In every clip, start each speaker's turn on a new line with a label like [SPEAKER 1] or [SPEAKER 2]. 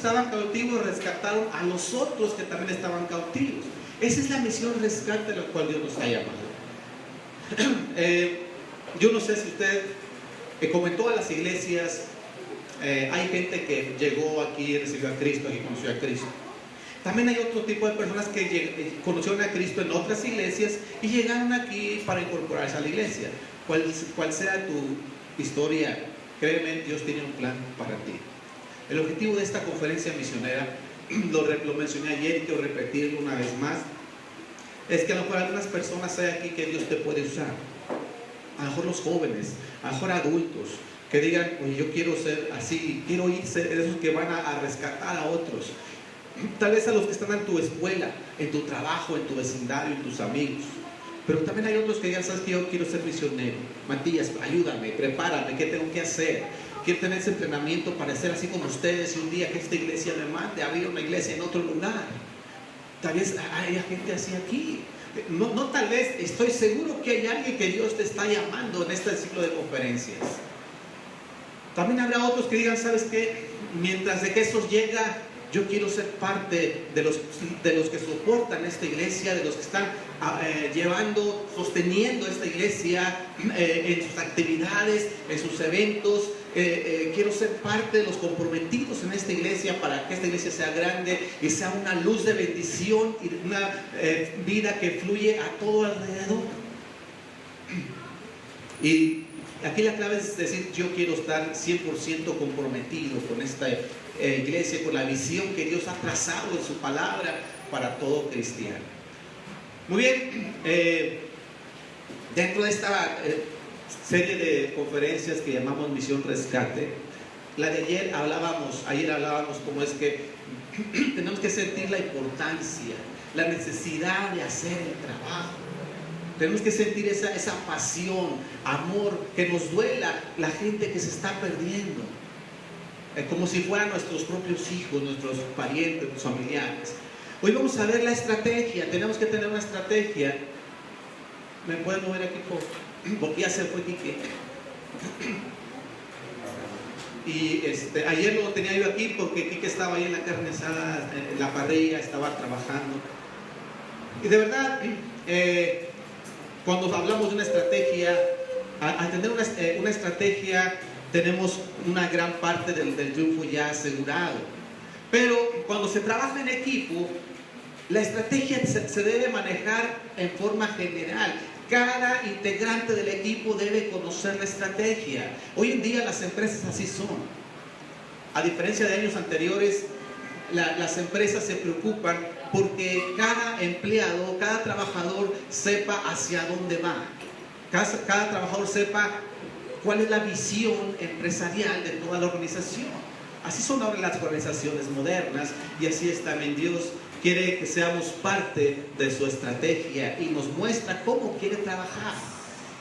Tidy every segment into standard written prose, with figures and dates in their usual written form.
[SPEAKER 1] estaban cautivos rescataron a los otros que también estaban cautivos. Esa es la misión rescate a la cual Dios nos ha llamado. Yo no sé si usted, como en todas las iglesias, hay gente que llegó aquí, recibió a Cristo, que conoció a Cristo. También hay otro tipo de personas que conocieron a Cristo en otras iglesias y llegaron aquí para incorporarse a la iglesia. Cual sea tu historia, créeme, Dios tiene un plan para ti. El objetivo de esta conferencia misionera, lo mencioné ayer y quiero repetirlo una vez más, es que a lo mejor algunas personas hay aquí que Dios te puede usar. A lo mejor los jóvenes, a lo mejor adultos, que digan, oye, yo quiero ser así, quiero ser de esos que van a rescatar a otros. Tal vez a los que están en tu escuela, en tu trabajo, en tu vecindario, en tus amigos. Pero también hay otros que digan, sabes que yo quiero ser misionero. Matías, ayúdame, prepárame, ¿qué tengo que hacer? Quiero tener ese entrenamiento para ser así como ustedes y un día que esta iglesia me mande a abrir una iglesia en otro lugar. Tal vez hay gente así aquí. No tal vez, estoy seguro que hay alguien que Dios te está llamando en este ciclo de conferencias. También habrá otros que digan, ¿sabes qué? Mientras de que eso llega, yo quiero ser parte de los que soportan esta iglesia, de los que están sosteniendo esta iglesia en sus actividades, en sus eventos. Quiero ser parte de los comprometidos en esta iglesia para que esta iglesia sea grande y sea una luz de bendición y una vida que fluye a todo alrededor. Y aquí la clave es decir, yo quiero estar 100% comprometido con esta iglesia, con la visión que Dios ha trazado en su palabra para todo cristiano. Muy bien, dentro de esta serie de conferencias que llamamos Misión Rescate, la de ayer hablábamos cómo es que tenemos que sentir la importancia, la necesidad de hacer el trabajo. Tenemos que sentir esa pasión, amor, que nos duela la gente que se está perdiendo, como si fueran nuestros propios hijos, nuestros parientes, nuestros familiares. Hoy vamos a ver la estrategia. Tenemos que tener una estrategia. ¿Me pueden mover aquí, porque ya se fue Quique? Y ayer lo tenía yo aquí porque Quique estaba ahí en la carne asada, en la parrilla, estaba trabajando. Y de verdad, cuando hablamos de una estrategia, al tener una estrategia, tenemos una gran parte del triunfo ya asegurado. Pero cuando se trabaja en equipo, la estrategia se debe manejar en forma general. Cada integrante del equipo debe conocer la estrategia. Hoy en día las empresas así son. A diferencia de años anteriores, las empresas se preocupan porque cada empleado, cada trabajador sepa hacia dónde va. Cada trabajador sepa cuál es la visión empresarial de toda la organización. Así son ahora las organizaciones modernas y así es también Dios. Quiere que seamos parte de su estrategia y nos muestra cómo quiere trabajar,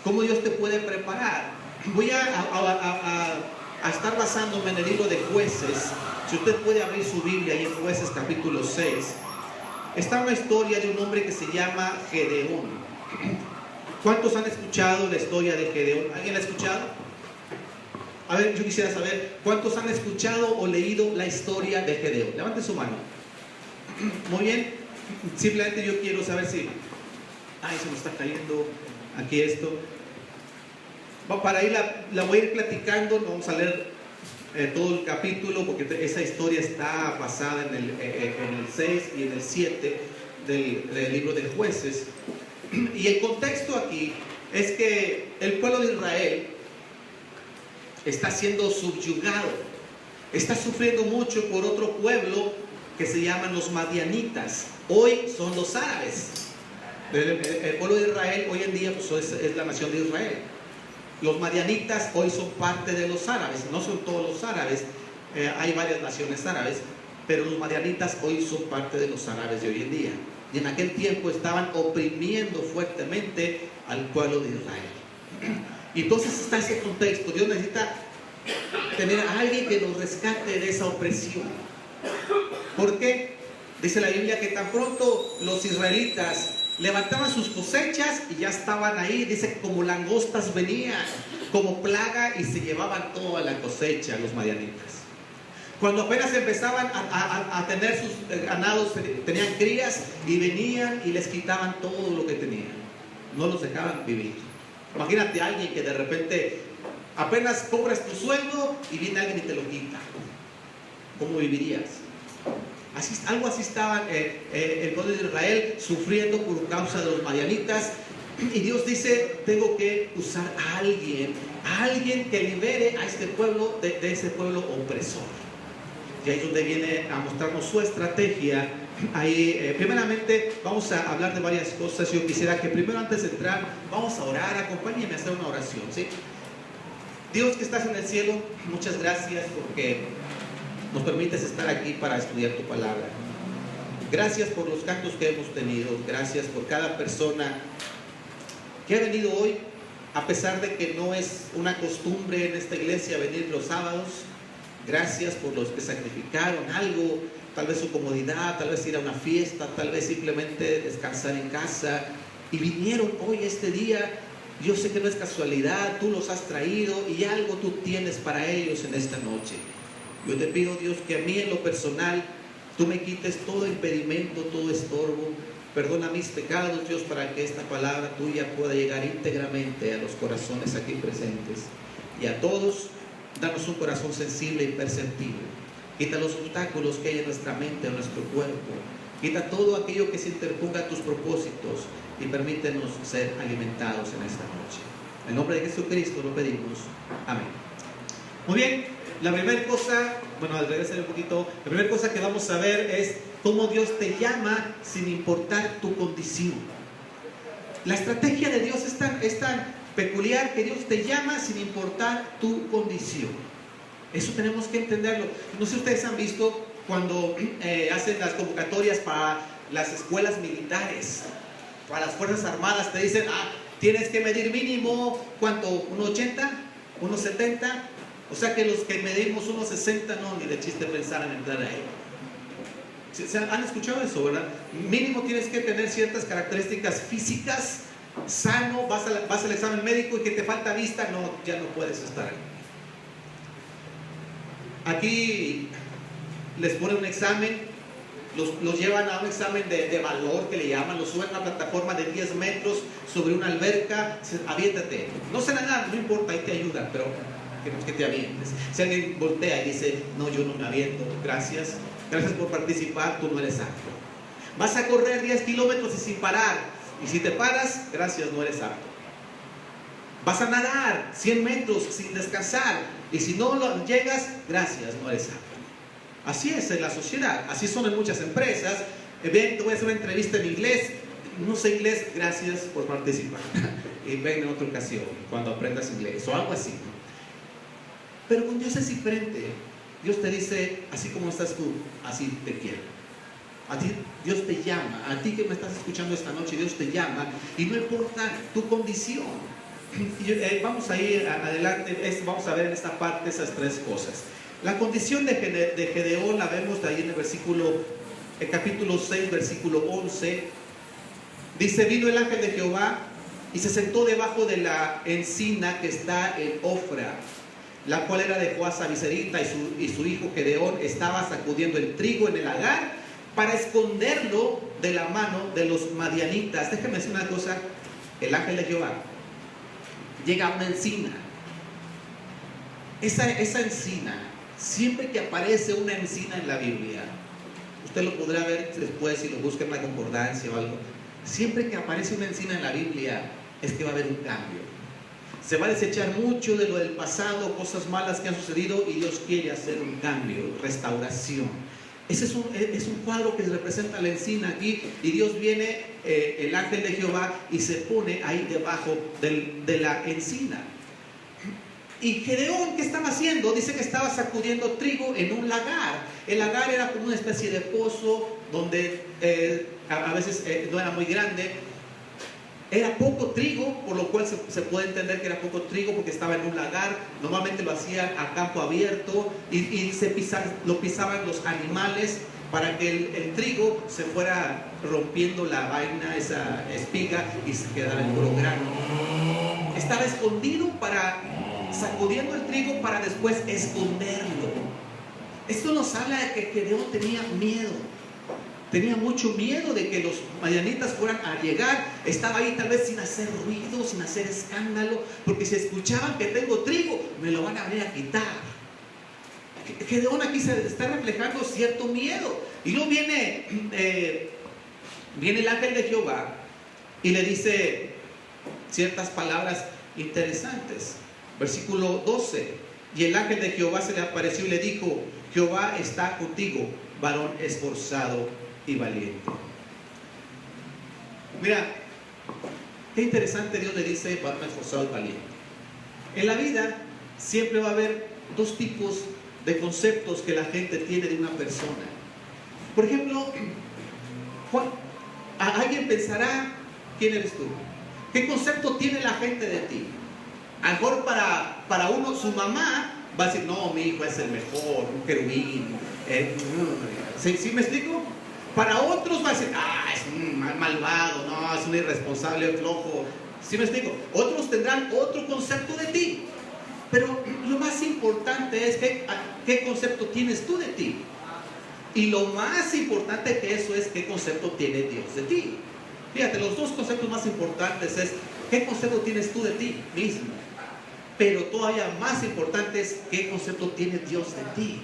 [SPEAKER 1] cómo Dios te puede preparar. Voy a estar basándome en el libro de Jueces. Si usted puede abrir su Biblia ahí en Jueces capítulo 6, está una historia de un hombre que se llama Gedeón. ¿Cuántos han escuchado la historia de Gedeón? ¿Alguien la ha escuchado? A ver, yo quisiera saber, ¿cuántos han escuchado o leído la historia de Gedeón? Levanten su mano. Muy bien, simplemente yo quiero saber si... Ay, se me está cayendo aquí esto. Para ir la voy a ir platicando, no vamos a leer todo el capítulo porque esa historia está basada en el 6 y en el 7 del libro de Jueces. Y el contexto aquí es que el pueblo de Israel está siendo subyugado, está sufriendo mucho por otro pueblo que se llaman los madianitas. Hoy son los árabes. El pueblo de Israel hoy en día pues, es la nación de Israel. Los madianitas hoy son parte de los árabes. No son todos los árabes, hay varias naciones árabes, pero los madianitas hoy son parte de los árabes de hoy en día. Y en aquel tiempo estaban oprimiendo fuertemente al pueblo de Israel. Y entonces está ese contexto. Dios necesita tener a alguien que nos rescate de esa opresión. ¿Por qué? Dice la Biblia que tan pronto los israelitas levantaban sus cosechas y ya estaban ahí, dice que como langostas venían, como plaga y se llevaban toda la cosecha los madianitas. Cuando apenas empezaban a tener sus ganados, tenían crías y venían y les quitaban todo lo que tenían. No los dejaban vivir. Imagínate a alguien que de repente apenas cobras tu sueldo y viene alguien y te lo quita. ¿Cómo vivirías? Algo así estaban el pueblo de Israel sufriendo por causa de los madianitas. Y Dios dice, tengo que usar a alguien que libere a este pueblo de ese pueblo opresor. Y ahí es donde viene a mostrarnos su estrategia. Ahí, primeramente, vamos a hablar de varias cosas. Yo quisiera que primero, antes de entrar, vamos a orar. Acompáñenme a hacer una oración, ¿sí? Dios que estás en el cielo, muchas gracias porque nos permites estar aquí para estudiar tu palabra. Gracias por los cantos que hemos tenido. Gracias por cada persona que ha venido hoy, a pesar de que no es una costumbre en esta iglesia venir los sábados. Gracias por los que sacrificaron algo, tal vez su comodidad, tal vez ir a una fiesta, tal vez simplemente descansar en casa y vinieron hoy este día. Yo sé que no es casualidad, tú los has traído y algo tú tienes para ellos en esta noche. Yo te pido, Dios, que a mí en lo personal tú me quites todo impedimento, todo estorbo. Perdona mis pecados, Dios, para que esta palabra tuya pueda llegar íntegramente a los corazones aquí presentes. Y a todos, danos un corazón sensible y perceptible. Quita los obstáculos que hay en nuestra mente, en nuestro cuerpo. Quita todo aquello que se interponga a tus propósitos y permítenos ser alimentados en esta noche. En el nombre de Jesucristo lo pedimos. Amén. Muy bien, la primera cosa, bueno, al regresar un poquito, la primera cosa que vamos a ver es cómo Dios te llama sin importar tu condición. La estrategia de Dios es tan peculiar que Dios te llama sin importar tu condición. Eso tenemos que entenderlo. No sé si ustedes han visto cuando hacen las convocatorias para las escuelas militares, para las Fuerzas Armadas, te dicen, tienes que medir mínimo, ¿cuánto? ¿1.80? ¿1.70? O sea que los que medimos 1.60, no, ni de chiste pensar en entrar ahí. ¿Han escuchado eso, verdad? Mínimo tienes que tener ciertas características físicas, sano, vas al examen médico y que te falta vista, no, ya no puedes estar ahí. Aquí les ponen un examen, los llevan a un examen de valor que le llaman, los suben a una plataforma de 10 metros sobre una alberca, aviéntate. No sé nada, no importa, ahí te ayudan, pero queremos que te avientes. Si alguien voltea y dice, no, yo no me aviento, gracias por participar, tú no eres apto. Vas a correr 10 kilómetros y sin parar, y si te paras, gracias, no eres apto. Vas a nadar 100 metros sin descansar, y si no llegas, gracias, no eres apto. Así es en la sociedad, así son en muchas empresas. Ven, te voy a hacer una entrevista en inglés, no sé inglés, gracias por participar. Y ven en otra ocasión, cuando aprendas inglés, o algo así. Pero con Dios es diferente. Dios te dice, así como estás tú, así te quiero. A ti Dios te llama, a ti que me estás escuchando esta noche, Dios te llama y no importa tu condición. Vamos a ir adelante, vamos a ver en esta parte esas tres cosas. La condición de Gedeón la vemos ahí en el capítulo 6, versículo 11. Dice, vino el ángel de Jehová y se sentó debajo de la encina que está en Ofra, la cual era de Joás Abiserita, y su hijo Gedeón estaba sacudiendo el trigo en el lagar para esconderlo de la mano de los madianitas. Déjame decir una cosa, el ángel de Jehová llega a una encina. Esa encina, siempre que aparece una encina en la Biblia, usted lo podrá ver después si lo busca en la concordancia o algo, siempre que aparece una encina en la Biblia es que va a haber un cambio. Se va a desechar mucho de lo del pasado, cosas malas que han sucedido, y Dios quiere hacer un cambio, restauración. Ese es un cuadro que representa la encina aquí, y Dios viene, el ángel de Jehová, y se pone ahí debajo de la encina. Y Gedeón, ¿qué estaba haciendo? Dice que estaba sacudiendo trigo en un lagar. El lagar era como una especie de pozo donde a veces no era muy grande. Era poco trigo, por lo cual se puede entender que era poco trigo porque estaba en un lagar. Normalmente lo hacían a campo abierto y lo pisaban los animales para que el trigo se fuera rompiendo la vaina, esa espiga, y se quedara en puro grano. Estaba escondido sacudiendo el trigo para después esconderlo. Esto nos habla de que Gedeón tenía miedo. Tenía mucho miedo de que los madianitas fueran a llegar. Estaba ahí tal vez sin hacer ruido, sin hacer escándalo, porque si escuchaban que tengo trigo, me lo van a venir a quitar. Gedeón aquí se está reflejando cierto miedo. Y luego viene el ángel de Jehová y le dice ciertas palabras interesantes. Versículo 12. Y el ángel de Jehová se le apareció y le dijo: Jehová está contigo, varón esforzado y valiente. Mira, qué interesante. Dios le dice varón esforzado y valiente. En la vida siempre va a haber dos tipos de conceptos que la gente tiene de una persona. Por ejemplo, alguien pensará: ¿quién eres tú? ¿Qué concepto tiene la gente de ti? A lo mejor para uno, su mamá va a decir: no, mi hijo es el mejor, un querubín. ¿Sí me explico? Para otros va a decir: es un malvado, no, es un irresponsable, flojo. ¿Sí me explico? Otros tendrán otro concepto de ti. Pero lo más importante es qué concepto tienes tú de ti. Y lo más importante que eso es qué concepto tiene Dios de ti. Fíjate, los dos conceptos más importantes es qué concepto tienes tú de ti mismo. Pero todavía más importante es qué concepto tiene Dios de ti.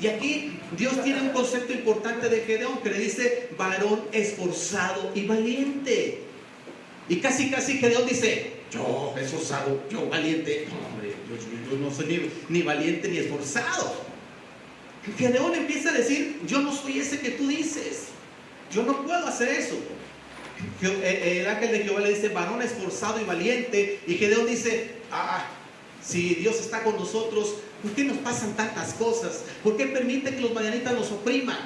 [SPEAKER 1] Y aquí Dios tiene un concepto importante de Gedeón que le dice varón esforzado y valiente. Y casi Gedeón dice: yo esforzado, yo valiente. No, hombre, yo no soy ni valiente ni esforzado. Gedeón empieza a decir: yo no soy ese que tú dices, yo no puedo hacer eso. El ángel de Jehová le dice varón esforzado y valiente. Y Gedeón dice: si Dios está con nosotros, ¿por qué nos pasan tantas cosas? ¿Por qué permite que los madianitas nos opriman?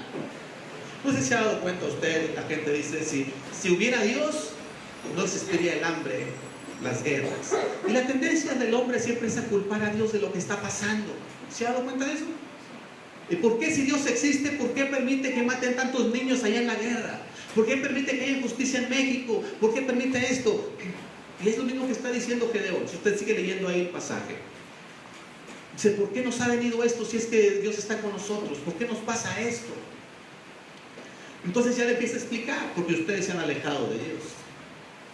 [SPEAKER 1] No sé si se ha dado cuenta usted. La gente dice: si hubiera Dios, no existiría el hambre, las guerras. Y la tendencia del hombre siempre es a culpar a Dios de lo que está pasando. ¿Se ha dado cuenta de eso? ¿Y por qué, si Dios existe, por qué permite que maten tantos niños allá en la guerra? ¿Por qué permite que haya injusticia en México? ¿Por qué permite esto? Y es lo mismo que está diciendo Gedeón. Si usted sigue leyendo ahí el pasaje, dice: ¿por qué nos ha venido esto si es que Dios está con nosotros? ¿Por qué nos pasa esto? Entonces ya le empieza a explicar: porque ustedes se han alejado de Dios.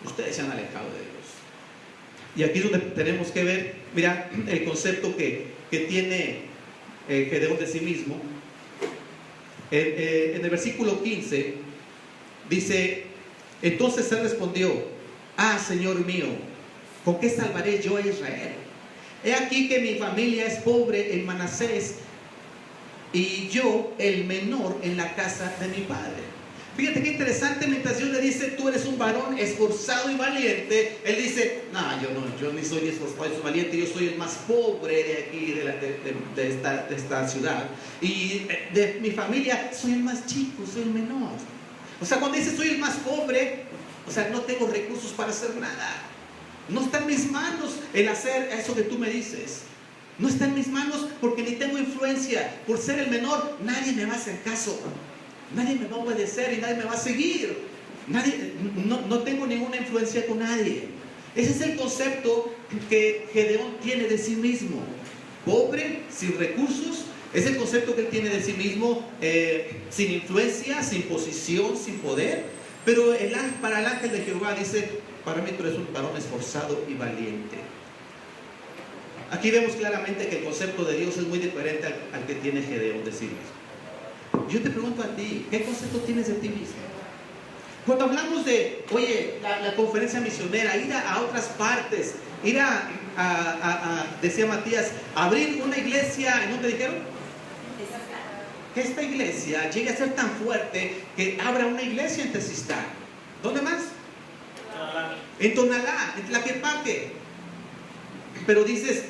[SPEAKER 1] Ustedes se han alejado de Dios. Y aquí es donde tenemos que ver, mira, el concepto que tiene Gedeón de sí mismo. En el versículo 15 dice: entonces él respondió: Señor mío, ¿con qué salvaré yo a Israel? He aquí que mi familia es pobre en Manasés, y yo el menor en la casa de mi padre. Fíjate qué interesante. Mientras Dios le dice: tú eres un varón esforzado y valiente, él dice: yo ni soy esforzado y valiente, yo soy el más pobre de aquí, de esta ciudad, y de mi familia soy el más chico, soy el menor. O sea, cuando dice soy el más pobre, o sea, no tengo recursos para hacer nada. No está en mis manos el hacer eso que tú me dices. No está en mis manos porque ni tengo influencia. Por ser el menor, nadie me va a hacer caso. Nadie me va a obedecer y nadie me va a seguir. No tengo ninguna influencia con nadie. Ese es el concepto que Gedeón tiene de sí mismo. Pobre, sin recursos. Es el concepto que él tiene de sí mismo, sin influencia, sin posición, sin poder. Pero para el ángel de Jehová dice: para mí tú eres un varón esforzado y valiente. Aquí vemos claramente que el concepto de Dios es muy diferente al que tiene Gedeón de sí mismo. Yo te pregunto a ti: ¿qué concepto tienes de ti mismo? Cuando hablamos de, la conferencia misionera, ir a otras partes, ir decía Matías, abrir una iglesia, ¿no te dijeron? Que esta iglesia llegue a ser tan fuerte que abra una iglesia en Tezistán. ¿Dónde más? En Tonalá, en Tlaquepaque. Pero dices,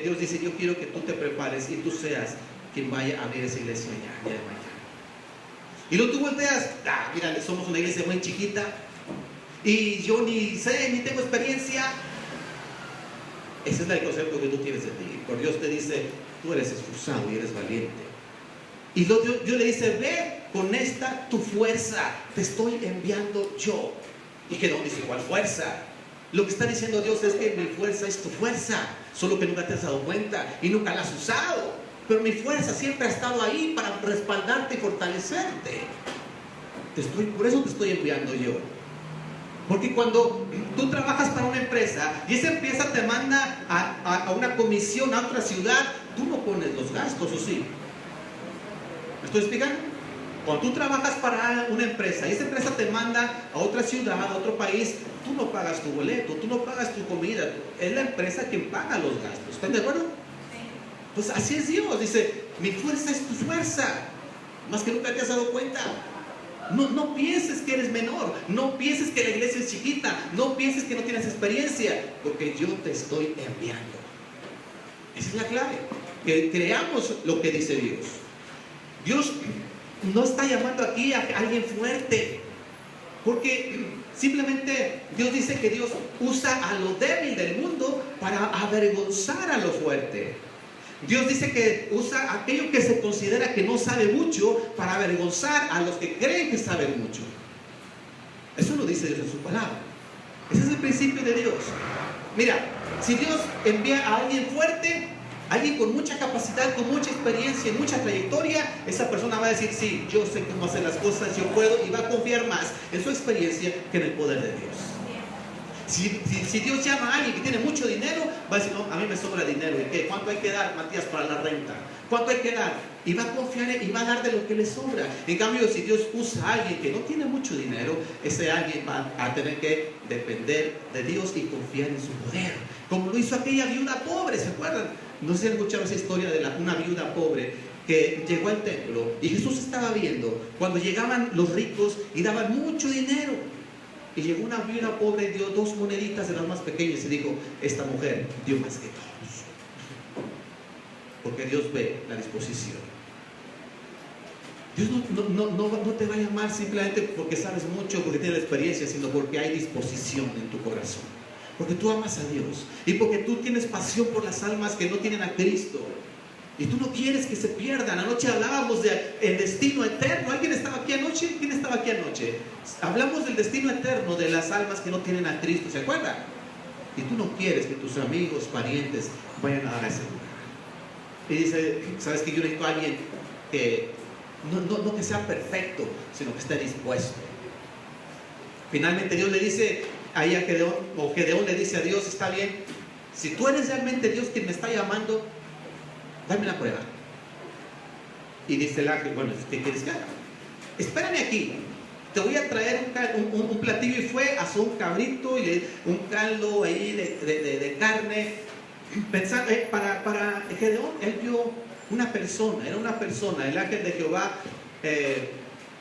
[SPEAKER 1] Dios dice: yo quiero que tú te prepares y tú seas quien vaya a abrir esa iglesia allá de mañana. Y luego tú volteas: mira, somos una iglesia muy chiquita y yo ni sé, ni tengo experiencia. Ese es el concepto que tú tienes de ti. Por Dios te dice: tú eres esforzado y eres valiente. Y Dios le dice: ve con esta tu fuerza, te estoy enviando yo. Y Gedeón dice: ¿cuál fuerza? Lo que está diciendo Dios es que mi fuerza es tu fuerza, solo que nunca te has dado cuenta y nunca la has usado. pero mi fuerza siempre ha estado ahí para respaldarte y fortalecerte. Por eso te estoy enviando yo. Porque cuando tú trabajas para una empresa y esa empresa te manda a una comisión a otra ciudad, tú no pones los gastos, ¿o sí? ¿Me estoy explicando? Cuando tú trabajas para una empresa y esa empresa te manda a otra ciudad, a otro país, tú no pagas tu boleto, tú no pagas tu comida, es la empresa quien paga los gastos. ¿Están de acuerdo? Pues así es Dios, dice, mi fuerza es tu fuerza, más que nunca te has dado cuenta. No pienses que eres menor, no pienses que la iglesia es chiquita, no pienses que no tienes experiencia, porque yo te estoy enviando. Esa es la clave, que creamos lo que dice Dios. Dios no está llamando aquí a alguien fuerte, porque simplemente Dios dice que Dios usa a lo débil del mundo para avergonzar a lo fuerte. Dios dice que usa aquello que se considera que no sabe mucho para avergonzar a los que creen que saben mucho. Eso lo dice Dios en su palabra. Ese es el principio de Dios. Mira, si Dios envía a alguien fuerte, alguien con mucha capacidad, con mucha experiencia y mucha trayectoria, esa persona va a decir, sí, yo sé cómo hacer las cosas, yo puedo, y va a confiar más en su experiencia que en el poder de Dios. Si Dios llama a alguien que tiene mucho dinero, va a decir, no, a mí me sobra dinero. ¿Y qué? ¿Cuánto hay que dar, Matías, para la renta? ¿Cuánto hay que dar? Y va a confiar y va a dar de lo que le sobra. En cambio, si Dios usa a alguien que no tiene mucho dinero, ese alguien va a tener que depender de Dios y confiar en su poder. Como lo hizo aquella viuda pobre, ¿se acuerdan? No sé si han escuchado esa historia de una viuda pobre que llegó al templo y Jesús estaba viendo cuando llegaban los ricos y daban mucho dinero. Y llegó una viuda pobre y dio 2 moneditas de las más pequeñas y dijo, esta mujer dio más que todos. Porque Dios ve la disposición. Dios no te va a llamar simplemente porque sabes mucho, porque tienes experiencia, sino porque hay disposición en tu corazón. Porque tú amas a Dios y porque tú tienes pasión por las almas que no tienen a Cristo. Y tú no quieres que se pierdan. Anoche hablábamos del destino eterno. ¿Alguien estaba aquí anoche? ¿Quién estaba aquí anoche? Hablamos del destino eterno de las almas que no tienen a Cristo. ¿Se acuerdan? Y tú no quieres que tus amigos, parientes vayan a dar a ese lugar. Y dice, ¿sabes que yo necesito a alguien que no que sea perfecto, sino que esté dispuesto? Finalmente Dios le dice ahí a Gedeón, o Gedeón le dice a Dios, está bien, si tú eres realmente Dios quien me está llamando, dame la prueba. Y dice el ángel, bueno, ¿qué quieres que haga? Espérame aquí, te voy a traer un platillo. Y fue, asó un cabrito y un caldo ahí de carne. Pensando, para Gedeón, él vio una persona, era una persona. El ángel de Jehová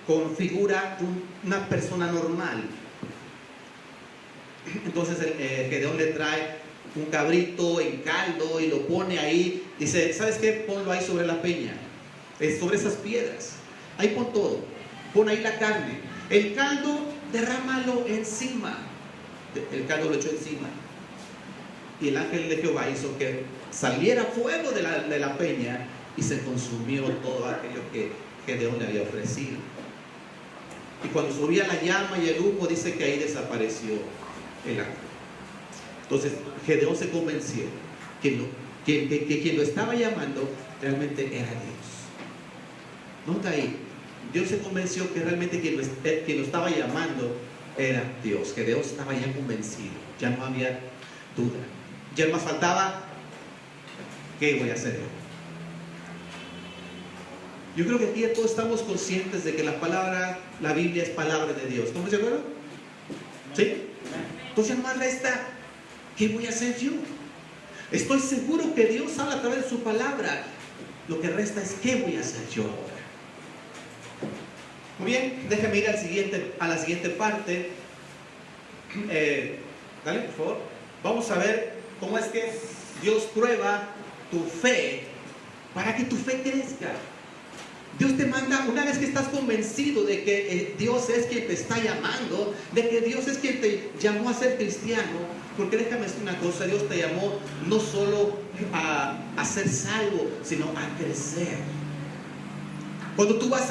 [SPEAKER 1] configura una persona normal. Entonces Gedeón le trae un cabrito en caldo y lo pone ahí. Dice, ¿sabes qué? Ponlo ahí sobre la peña, sobre esas piedras. Ahí pon todo. Pon ahí la carne. El caldo, derrámalo encima. El caldo lo echó encima. Y el ángel de Jehová hizo que saliera fuego de la peña y se consumió todo aquello que Gedeón le había ofrecido. Y cuando subía la llama y el humo, dice que ahí desapareció el ángel. Entonces Gedeón se convenció que quien lo estaba llamando realmente era Dios. Nota ahí, Dios se convenció que realmente quien lo estaba llamando era Dios. Gedeón estaba ya convencido, ya no había duda. Ya más faltaba, ¿qué voy a hacer yo? Yo creo que aquí todos estamos conscientes de que la Biblia es palabra de Dios. ¿Estamos de acuerdo? ¿Sí? Entonces más resta, ¿qué voy a hacer yo? Estoy seguro que Dios habla a través de su palabra. Lo que resta es, ¿qué voy a hacer yo ahora? Muy bien, déjame ir a la siguiente parte. Dale, por favor. Vamos a ver cómo es que Dios prueba tu fe para que tu fe crezca. Dios te manda, una vez que estás convencido de que Dios es quien te está llamando, de que Dios es quien te llamó a ser cristiano, porque déjame decir una cosa, Dios te llamó no solo a ser salvo, sino a crecer. Cuando tú entras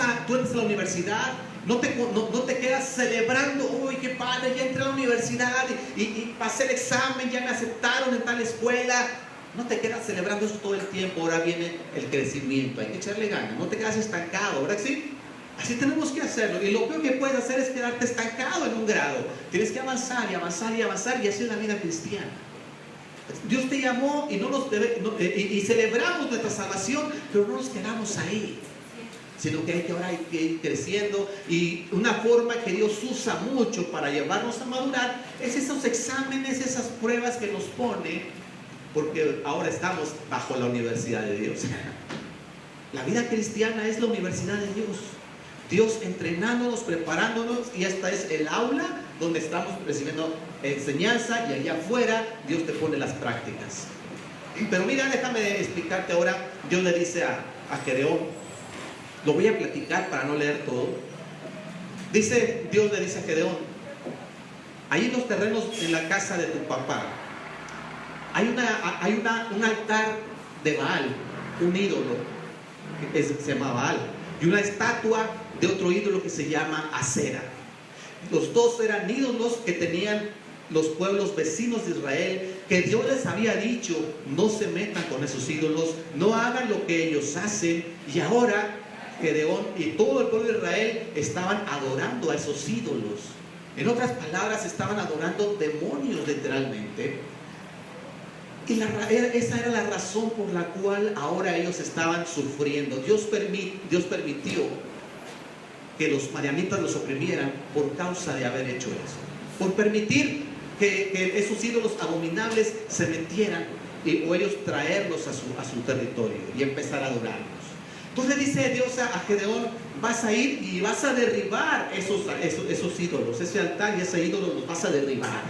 [SPEAKER 1] a la universidad, no te quedas celebrando, uy, qué padre, ya entré a la universidad y pasé el examen, ya me aceptaron en tal escuela. No te quedas celebrando eso todo el tiempo. Ahora viene el crecimiento, hay que echarle ganas, no te quedas estancado, ¿verdad que sí? Así tenemos que hacerlo. Y lo peor que puedes hacer es quedarte estancado en un grado. Tienes que avanzar y avanzar y avanzar, y así es la vida cristiana. Dios te llamó y, y celebramos nuestra salvación, pero no nos quedamos ahí, sino que hay que ahora ir creciendo. Y una forma que Dios usa mucho para llevarnos a madurar es esos exámenes, esas pruebas que nos pone, porque ahora estamos bajo la universidad de Dios. La vida cristiana es la universidad de Dios. Dios entrenándonos, preparándonos, y esta es el aula donde estamos recibiendo enseñanza, y allá afuera Dios te pone las prácticas. Pero mira, déjame explicarte ahora. Dios le dice a Gedeón, lo voy a platicar para no leer todo. Dios le dice a Gedeón, ahí en los terrenos en la casa de tu papá hay un altar de Baal, un ídolo que se llama Baal, y una estatua de otro ídolo que se llama Acera. Los dos eran ídolos que tenían los pueblos vecinos de Israel, que Dios les había dicho, no se metan con esos ídolos, no hagan lo que ellos hacen. Y ahora Gedeón y todo el pueblo de Israel estaban adorando a esos ídolos. En otras palabras, estaban adorando demonios literalmente. Y esa era la razón por la cual ahora ellos estaban sufriendo. Dios permitió que los madianitas los oprimieran por causa de haber hecho eso, por permitir que esos ídolos abominables se metieran, o ellos traerlos a su territorio y empezar a adorarlos. Entonces le dice Dios a Gedeón, vas a ir y vas a derribar esos ídolos, ese altar y ese ídolo los vas a derribar.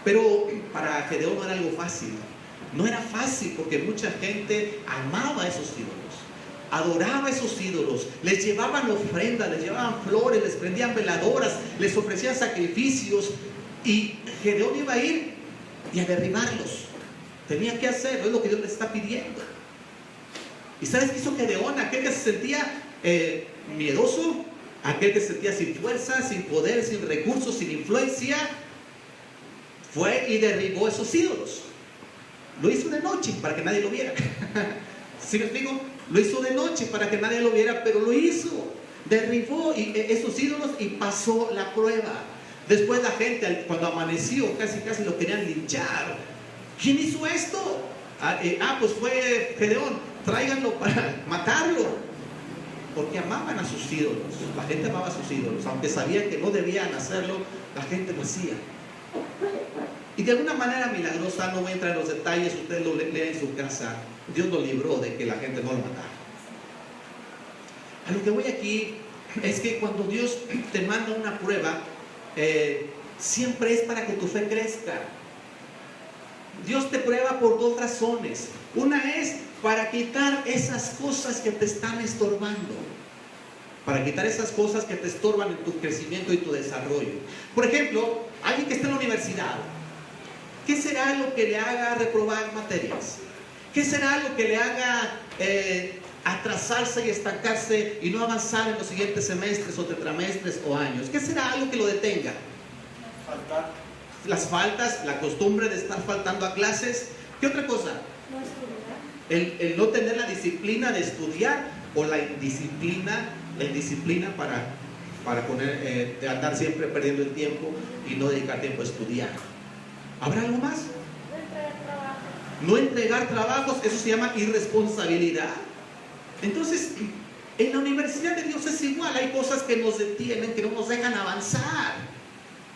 [SPEAKER 1] Pero para Gedeón no era algo fácil. No era fácil, porque mucha gente amaba a esos ídolos, adoraba a esos ídolos, les llevaban ofrendas, les llevaban flores, les prendían veladoras, les ofrecían sacrificios, y Gedeón iba a ir y a derribarlos. Tenía que hacerlo, es lo que Dios le está pidiendo. ¿Y sabes qué hizo Gedeón? Aquel que se sentía miedoso, aquel que se sentía sin fuerza, sin poder, sin recursos, sin influencia, fue y derribó esos ídolos. Lo hizo de noche para que nadie lo viera. ¿Sí me explico? Lo hizo de noche para que nadie lo viera, pero lo hizo. Derribó esos ídolos y pasó la prueba. Después la gente, cuando amaneció, casi lo querían linchar. ¿Quién hizo esto? Pues fue Gedeón. Tráiganlo para matarlo. Porque amaban a sus ídolos. La gente amaba a sus ídolos. Aunque sabían que no debían hacerlo, la gente lo hacía. Y de alguna manera milagrosa, no voy a entrar en los detalles, ustedes lo leen en su casa, Dios lo libró de que la gente no lo matara. A lo que voy aquí es que cuando Dios te manda una prueba, siempre es para que tu fe crezca. Dios te prueba por dos razones. Una es para quitar esas cosas que te están estorbando, para quitar esas cosas que te estorban en tu crecimiento y tu desarrollo. Por ejemplo, alguien que está en la universidad, ¿qué será lo que le haga reprobar materias? ¿Qué será lo que le haga atrasarse y estancarse y no avanzar en los siguientes semestres o tetramestres o años? ¿Qué será algo que lo detenga?
[SPEAKER 2] Faltar.
[SPEAKER 1] Las faltas, la costumbre de estar faltando a clases. ¿Qué otra cosa?
[SPEAKER 3] No estudiar.
[SPEAKER 1] El no tener la disciplina de estudiar, o la indisciplina para de andar siempre perdiendo el tiempo y no dedicar tiempo a estudiar. ¿Habrá algo más?
[SPEAKER 3] No entregar trabajo.
[SPEAKER 1] No entregar trabajos, eso se llama irresponsabilidad. Entonces, en la universidad de Dios es igual, hay cosas que nos detienen, que no nos dejan avanzar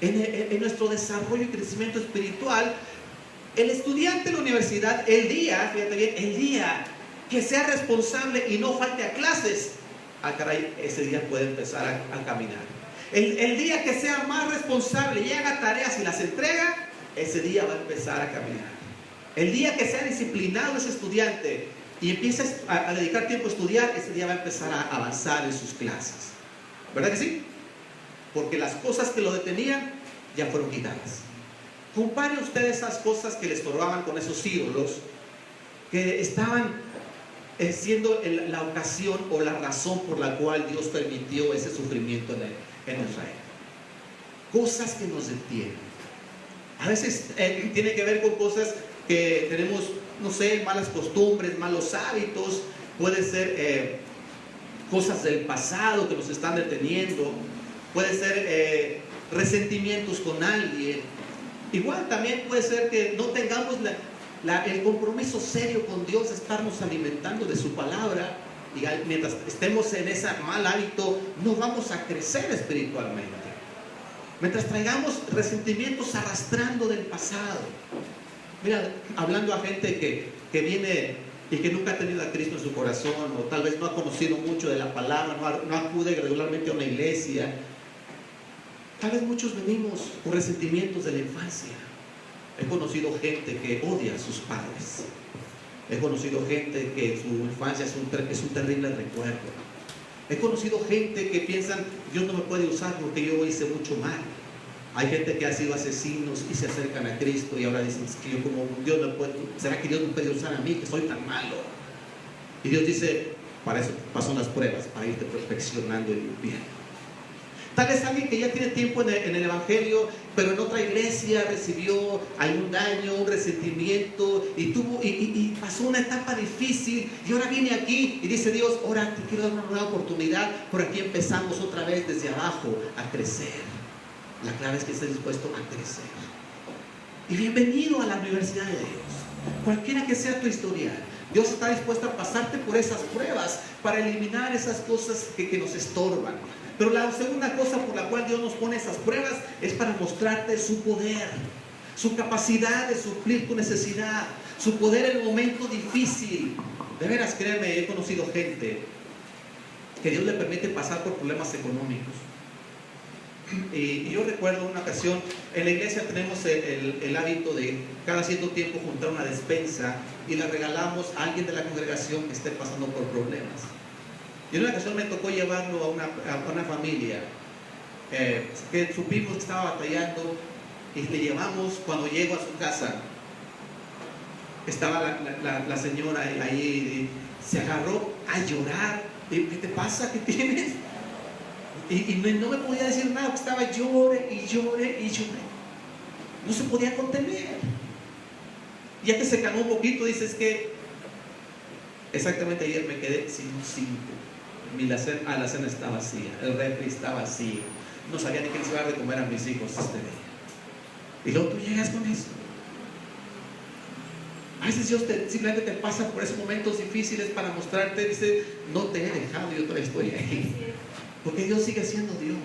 [SPEAKER 1] en nuestro desarrollo y crecimiento espiritual. El estudiante de la universidad, fíjate bien, el día que sea responsable y no falte a clases, caray, ese día puede empezar a caminar. El día que sea más responsable y haga tareas y las entrega, ese día va a empezar a caminar. El día que sea disciplinado ese estudiante y empiece a dedicar tiempo a estudiar, ese día va a empezar a avanzar en sus clases. ¿Verdad que sí? Porque las cosas que lo detenían ya fueron quitadas. Compare usted esas cosas que le estorbaban con esos ídolos que estaban siendo la ocasión o la razón por la cual Dios permitió ese sufrimiento en Israel. Cosas que nos detienen. A veces tiene que ver con cosas que tenemos, no sé, malas costumbres, malos hábitos, puede ser cosas del pasado que nos están deteniendo, puede ser resentimientos con alguien. Igual también puede ser que no tengamos el compromiso serio con Dios de estarnos alimentando de su palabra, y mientras estemos en ese mal hábito no vamos a crecer espiritualmente. Mientras traigamos resentimientos arrastrando del pasado. Mira, hablando a gente que viene y que nunca ha tenido a Cristo en su corazón, o tal vez no ha conocido mucho de la palabra, no acude regularmente a una iglesia. Tal vez muchos venimos con resentimientos de la infancia. He conocido gente que odia a sus padres. He conocido gente que su infancia es un terrible recuerdo. He conocido gente que piensan, Dios no me puede usar porque yo hice mucho mal. Hay gente que ha sido asesinos y se acercan a Cristo y ahora dicen, es que yo como Dios no puede, ¿será que Dios me puede usar a mí que soy tan malo? Y Dios dice, para eso pasan las pruebas, para irte perfeccionando y limpiando. Tal vez alguien que ya tiene tiempo en el Evangelio, pero en otra iglesia recibió algún daño, un resentimiento y pasó una etapa difícil, y ahora viene aquí y dice Dios, ahora te quiero dar una nueva oportunidad. Por aquí empezamos otra vez desde abajo a crecer. La clave es que estés dispuesto a crecer. Y bienvenido a la universidad de Dios. Cualquiera que sea tu historial, Dios está dispuesto a pasarte por esas pruebas para eliminar esas cosas que nos estorban. Pero la segunda cosa por la cual Dios nos pone esas pruebas es para mostrarte su poder, su capacidad de suplir tu necesidad, su poder en el momento difícil. De veras, créeme, he conocido gente que Dios le permite pasar por problemas económicos. Y yo recuerdo una ocasión, en la iglesia tenemos el hábito de cada cierto tiempo juntar una despensa y la regalamos a alguien de la congregación que esté pasando por problemas. Y en una ocasión me tocó llevarlo a una familia que supimos que estaba batallando, y le llevamos. Cuando llego a su casa, estaba la señora ahí, se agarró a llorar. ¿Qué te pasa? ¿Qué tienes? Y no me podía decir nada, porque estaba llore y llore y llore. No se podía contener. Ya que se calmó un poquito, dice, es que exactamente ayer me quedé sin un 5. La alacena está vacía, el refri está vacío. No sabía ni qué les iba a dar de comer a mis hijos este día. Y luego tú llegas con eso. A veces Dios simplemente te pasa por esos momentos difíciles para mostrarte, dice, no te he dejado, yo todavía estoy ahí. Porque Dios sigue siendo Dios.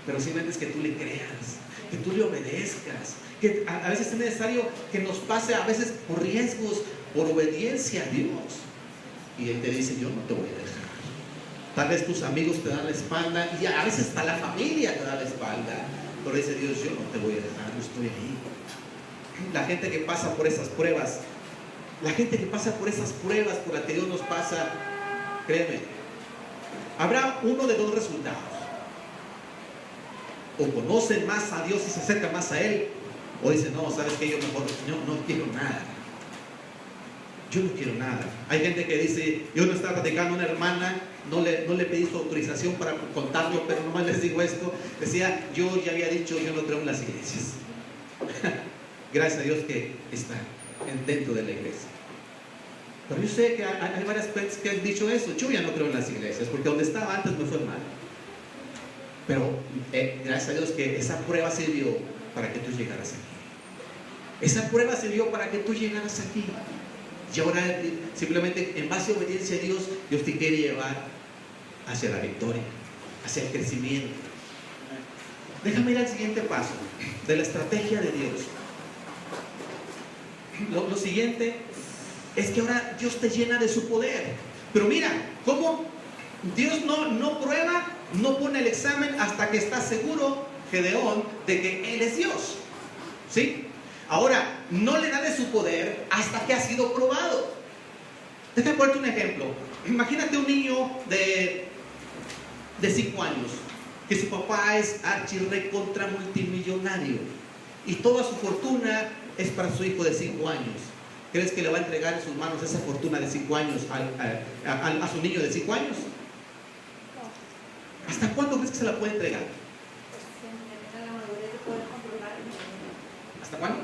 [SPEAKER 1] Pero simplemente es que tú le creas, que tú le obedezcas, que a veces es necesario que nos pase, a veces por riesgos, por obediencia a Dios. Y Él te dice, yo no te voy a dejar. Tal vez tus amigos te dan la espalda, y a veces hasta la familia te da la espalda, pero dice Dios, yo no te voy a dejar, yo estoy ahí. La gente que pasa por esas pruebas, por las que Dios nos pasa, créeme, habrá uno de dos resultados: o conocen más a Dios y se acercan más a Él, o dicen, no, sabes que yo mejor no quiero nada. Yo no quiero nada. Hay gente que dice, yo no estaba platicando a una hermana, no le pedí su autorización para contarlo, pero nomás les digo esto. Decía, yo ya había dicho, yo no creo en las iglesias. Gracias a Dios que está dentro de la iglesia. Pero yo sé que hay varias personas que han dicho eso. Yo ya no creo en las iglesias, porque donde estaba antes me fue mal. Pero gracias a Dios que esa prueba sirvió para que tú llegaras aquí. Esa prueba sirvió para que tú llegaras aquí. Y ahora simplemente en base a obediencia a Dios, Dios te quiere llevar hacia la victoria, hacia el crecimiento. Déjame ir al siguiente paso de la estrategia de Dios. Lo siguiente es que ahora Dios te llena de su poder. Pero mira, cómo Dios no prueba, no pone el examen hasta que está seguro, Gedeón, de que Él es Dios. ¿Sí? Ahora, no le da de su poder hasta que ha sido probado. Déjame ponerte un ejemplo. Imagínate un niño de 5 años, que su papá es archirrecontra multimillonario y toda su fortuna es para su hijo de 5 años. ¿Crees que le va a entregar en sus manos esa fortuna de 5 años a su niño de 5 años? ¿Hasta cuándo crees que se la puede entregar? ¿Hasta cuándo?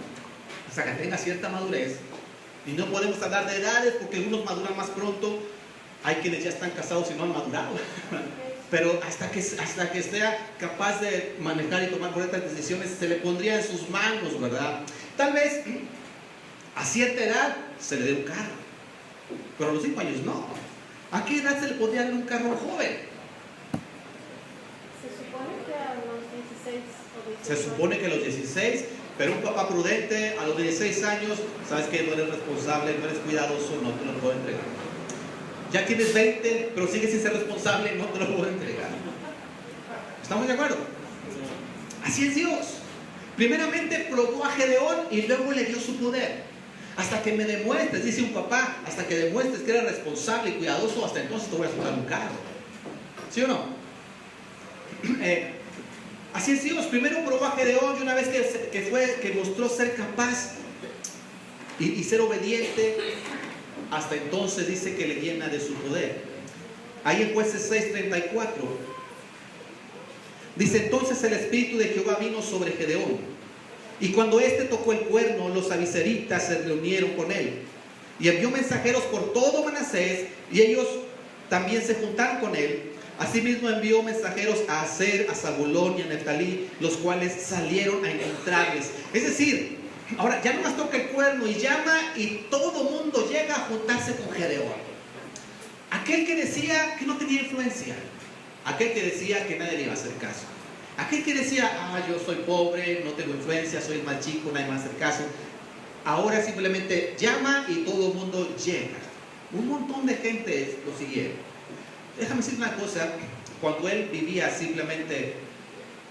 [SPEAKER 1] hasta que tenga cierta madurez. Y no podemos hablar de edades porque algunos maduran más pronto. Hay quienes ya están casados y no han madurado. Pero hasta que sea capaz de manejar y tomar correctas decisiones, se le pondría en sus manos, ¿verdad? Tal vez a cierta edad se le dé un carro, pero a los 5 años no. ¿A qué edad se le podría dar un carro a un joven?
[SPEAKER 3] Se supone que a los 16 o 18.
[SPEAKER 1] Se supone que a los 16, pero un papá prudente a los 16 años, sabes que no eres responsable, no eres cuidadoso, no te lo puedo entregar. Ya tienes 20, pero sigues sin ser responsable, no te lo puedo entregar. ¿Estamos de acuerdo? Así es Dios. Primeramente probó a Gedeón y luego le dio su poder. Hasta que me demuestres, dice un papá, hasta que demuestres que eres responsable y cuidadoso, hasta entonces te voy a soltar un carro. ¿Sí o no? Así es Dios. Primero probó a Gedeón y una vez que mostró ser capaz y ser obediente, hasta entonces dice que le llena de su poder. Ahí en Jueces 6:34 dice: entonces el Espíritu de Jehová vino sobre Gedeón, y cuando éste tocó el cuerno, los abiseritas se reunieron con él, y envió mensajeros por todo Manasés, y ellos también se juntaron con él. Asimismo envió mensajeros a Aser, a Zabulón y a Neftalí, los cuales salieron a encontrarles. Es decir, ahora ya no más toca el cuerno y llama, y todo mundo llega a juntarse con Gedeón. Aquel que decía que no tenía influencia, aquel que decía que nadie le iba a hacer caso, aquel que decía, yo soy pobre, no tengo influencia, soy más chico, nadie me va a hacer caso, ahora simplemente llama y todo el mundo llega. Un montón de gente lo siguieron. Déjame decir una cosa, cuando él vivía simplemente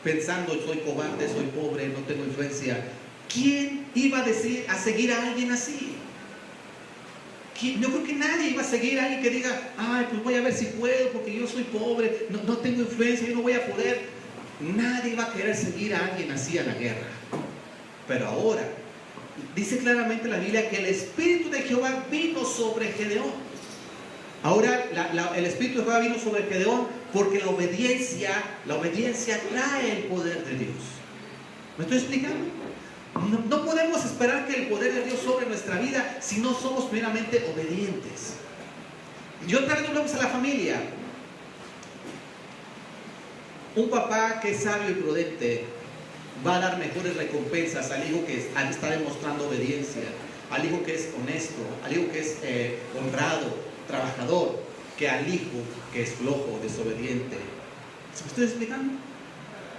[SPEAKER 1] pensando, soy cobarde, soy pobre, no tengo influencia, ¿quién iba a seguir a alguien así? Yo creo que nadie iba a seguir a alguien que diga, pues voy a ver si puedo porque yo soy pobre, no tengo influencia, yo no voy a poder. Nadie iba a querer seguir a alguien así a la guerra. Pero ahora, dice claramente la Biblia que el Espíritu de Jehová vino sobre Gedeón. Ahora el Espíritu de Jehová vino sobre Gedeón porque la obediencia trae el poder de Dios. ¿Me estoy explicando? No podemos esperar que el poder de Dios sobre nuestra vida si no somos primeramente obedientes. Yo traigo hablamos a la familia. Un papá que es sabio y prudente va a dar mejores recompensas al hijo que está demostrando obediencia, al hijo que es honesto, al hijo que es honrado, trabajador, que al hijo que es flojo, desobediente. ¿Me estoy explicando?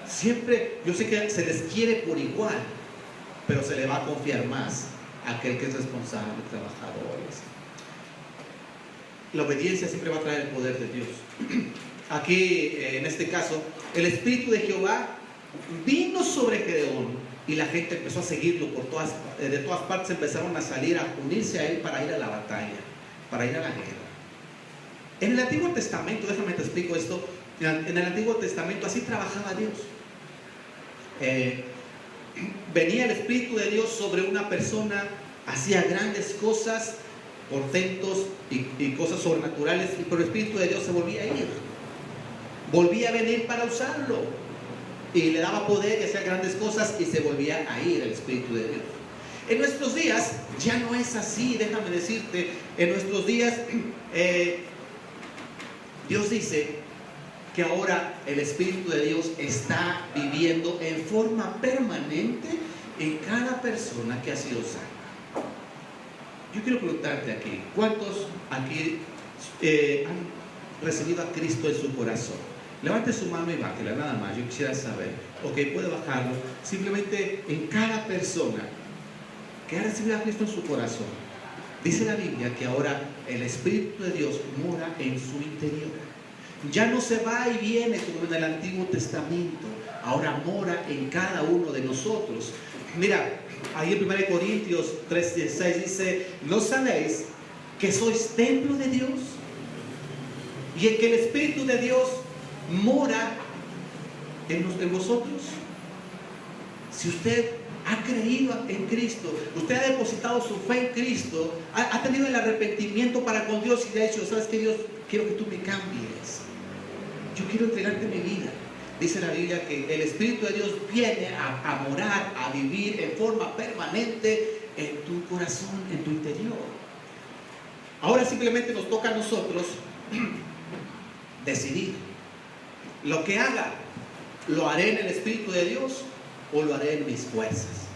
[SPEAKER 1] Siempre, yo sé que se les quiere por igual, pero se le va a confiar más a aquel que es responsable, trabajador. La obediencia siempre va a traer el poder de Dios. Aquí, en este caso, el Espíritu de Jehová vino sobre Gedeón y la gente empezó a seguirlo de todas partes empezaron a salir, a unirse a él para ir a la batalla, para ir a la guerra. En el Antiguo Testamento, déjame te explico esto, en el Antiguo Testamento así trabajaba Dios. Venía el Espíritu de Dios sobre una persona, hacía grandes cosas, portentos y cosas sobrenaturales, y por el Espíritu de Dios se volvía a ir, volvía a venir para usarlo, y le daba poder y hacía grandes cosas y se volvía a ir el Espíritu de Dios. En nuestros días ya no es así, déjame decirte. En nuestros días Dios dice que ahora el Espíritu de Dios está viviendo en forma permanente en cada persona que ha sido salva. Yo quiero preguntarte aquí, ¿cuántos aquí han recibido a Cristo en su corazón? Levante su mano y bájela, nada más. Yo quisiera saber. Ok, puede bajarlo. Simplemente en cada persona que ha recibido a Cristo en su corazón, dice la Biblia que ahora el Espíritu de Dios mora en su interior. Ya no se va y viene como en el Antiguo Testamento. Ahora mora en cada uno de nosotros. Mira, ahí en 1 Corintios 3:16 dice: ¿no sabéis que sois templo de Dios? Y en que el Espíritu de Dios mora en vosotros. Si usted ha creído en Cristo, usted ha depositado su fe en Cristo, ha tenido el arrepentimiento para con Dios y le ha dicho: ¿sabes qué, Dios? Quiero que tú me cambies, yo quiero entregarte mi vida. Dice la Biblia que el Espíritu de Dios viene a morar, a vivir en forma permanente en tu corazón, en tu interior. Ahora simplemente nos toca a nosotros decidir. Lo que haga, ¿lo haré en el Espíritu de Dios o lo haré en mis fuerzas?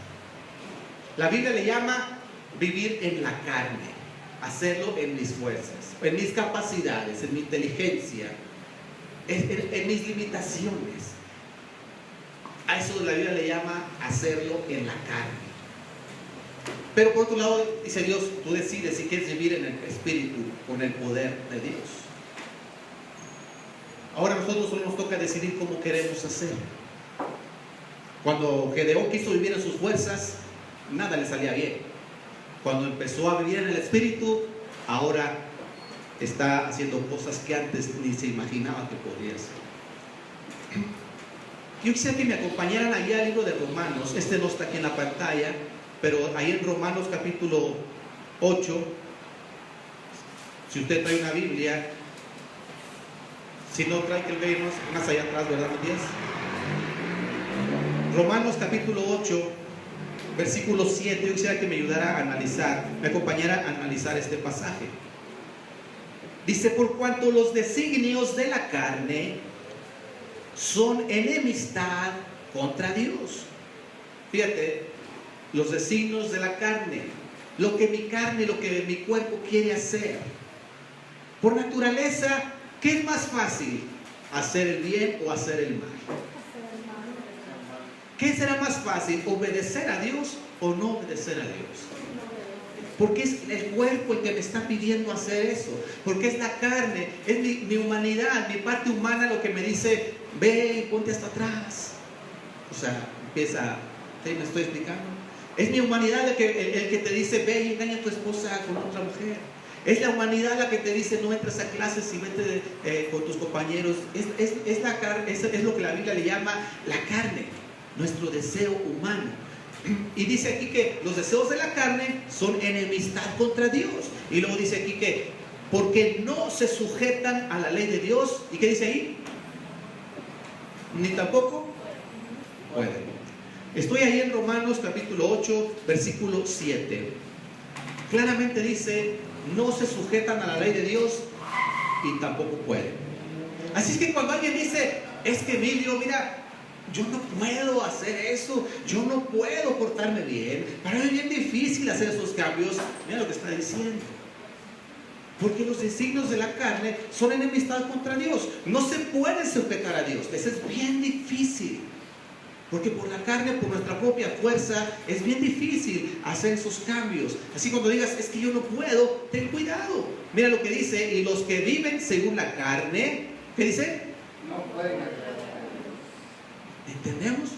[SPEAKER 1] La Biblia le llama vivir en la carne, hacerlo en mis fuerzas, en mis capacidades, en mi inteligencia, en mis limitaciones. A eso la Biblia le llama hacerlo en la carne. Pero por otro lado, dice Dios, tú decides si quieres vivir en el Espíritu, con el poder de Dios. Ahora a nosotros solo nos toca decidir cómo queremos hacer. Cuando Gedeón quiso vivir en sus fuerzas, nada le salía bien. Cuando empezó a vivir en el Espíritu, ahora está haciendo cosas que antes ni se imaginaba que podría hacer. Yo quisiera que me acompañaran allá al libro de Romanos. Este no está aquí en la pantalla, pero ahí en Romanos capítulo 8, si usted trae una Biblia, si no trae, que leernos más allá atrás, ¿verdad, Matías? Romanos capítulo 8, versículo 7. Yo quisiera que me ayudara a analizar, me acompañara a analizar este pasaje. Dice: por cuanto los designios de la carne son enemistad contra Dios. Fíjate, los designios de la carne, lo que mi carne, lo que mi cuerpo quiere hacer. Por naturaleza, ¿qué es más fácil? ¿Hacer el bien o hacer el mal? ¿Qué será más fácil? ¿Obedecer a Dios o no obedecer a Dios? Porque es el cuerpo el que me está pidiendo hacer eso. Porque es la carne, es mi humanidad, mi parte humana lo que me dice: ve y ponte hasta atrás. O sea, empieza, ¿sí me estoy explicando? Es mi humanidad el que te dice: ve y engaña a tu esposa con otra mujer. Es la humanidad la que te dice: no entres a clases y vete con tus compañeros. Es la carne, es lo que la Biblia le llama la carne, nuestro deseo humano. Y dice aquí que los deseos de la carne son enemistad contra Dios. Y luego dice aquí que porque no se sujetan a la ley de Dios. ¿Y qué dice ahí? Ni tampoco pueden. Estoy ahí en Romanos capítulo 8, versículo 7. Claramente dice: no se sujetan a la ley de Dios y tampoco pueden. Así es que cuando alguien dice: es que Emilio, mira, yo no puedo hacer eso, yo no puedo portarme bien, para mí es bien difícil hacer esos cambios, mira lo que está diciendo. Porque los designios de la carne son enemistad contra Dios. No se puede sujetar a Dios. Eso es bien difícil. Porque por la carne, por nuestra propia fuerza, es bien difícil hacer esos cambios. Así cuando digas: es que yo no puedo, ten cuidado. Mira lo que dice: y los que viven según la carne, ¿qué dice?
[SPEAKER 2] No pueden.
[SPEAKER 1] ¿Entendemos?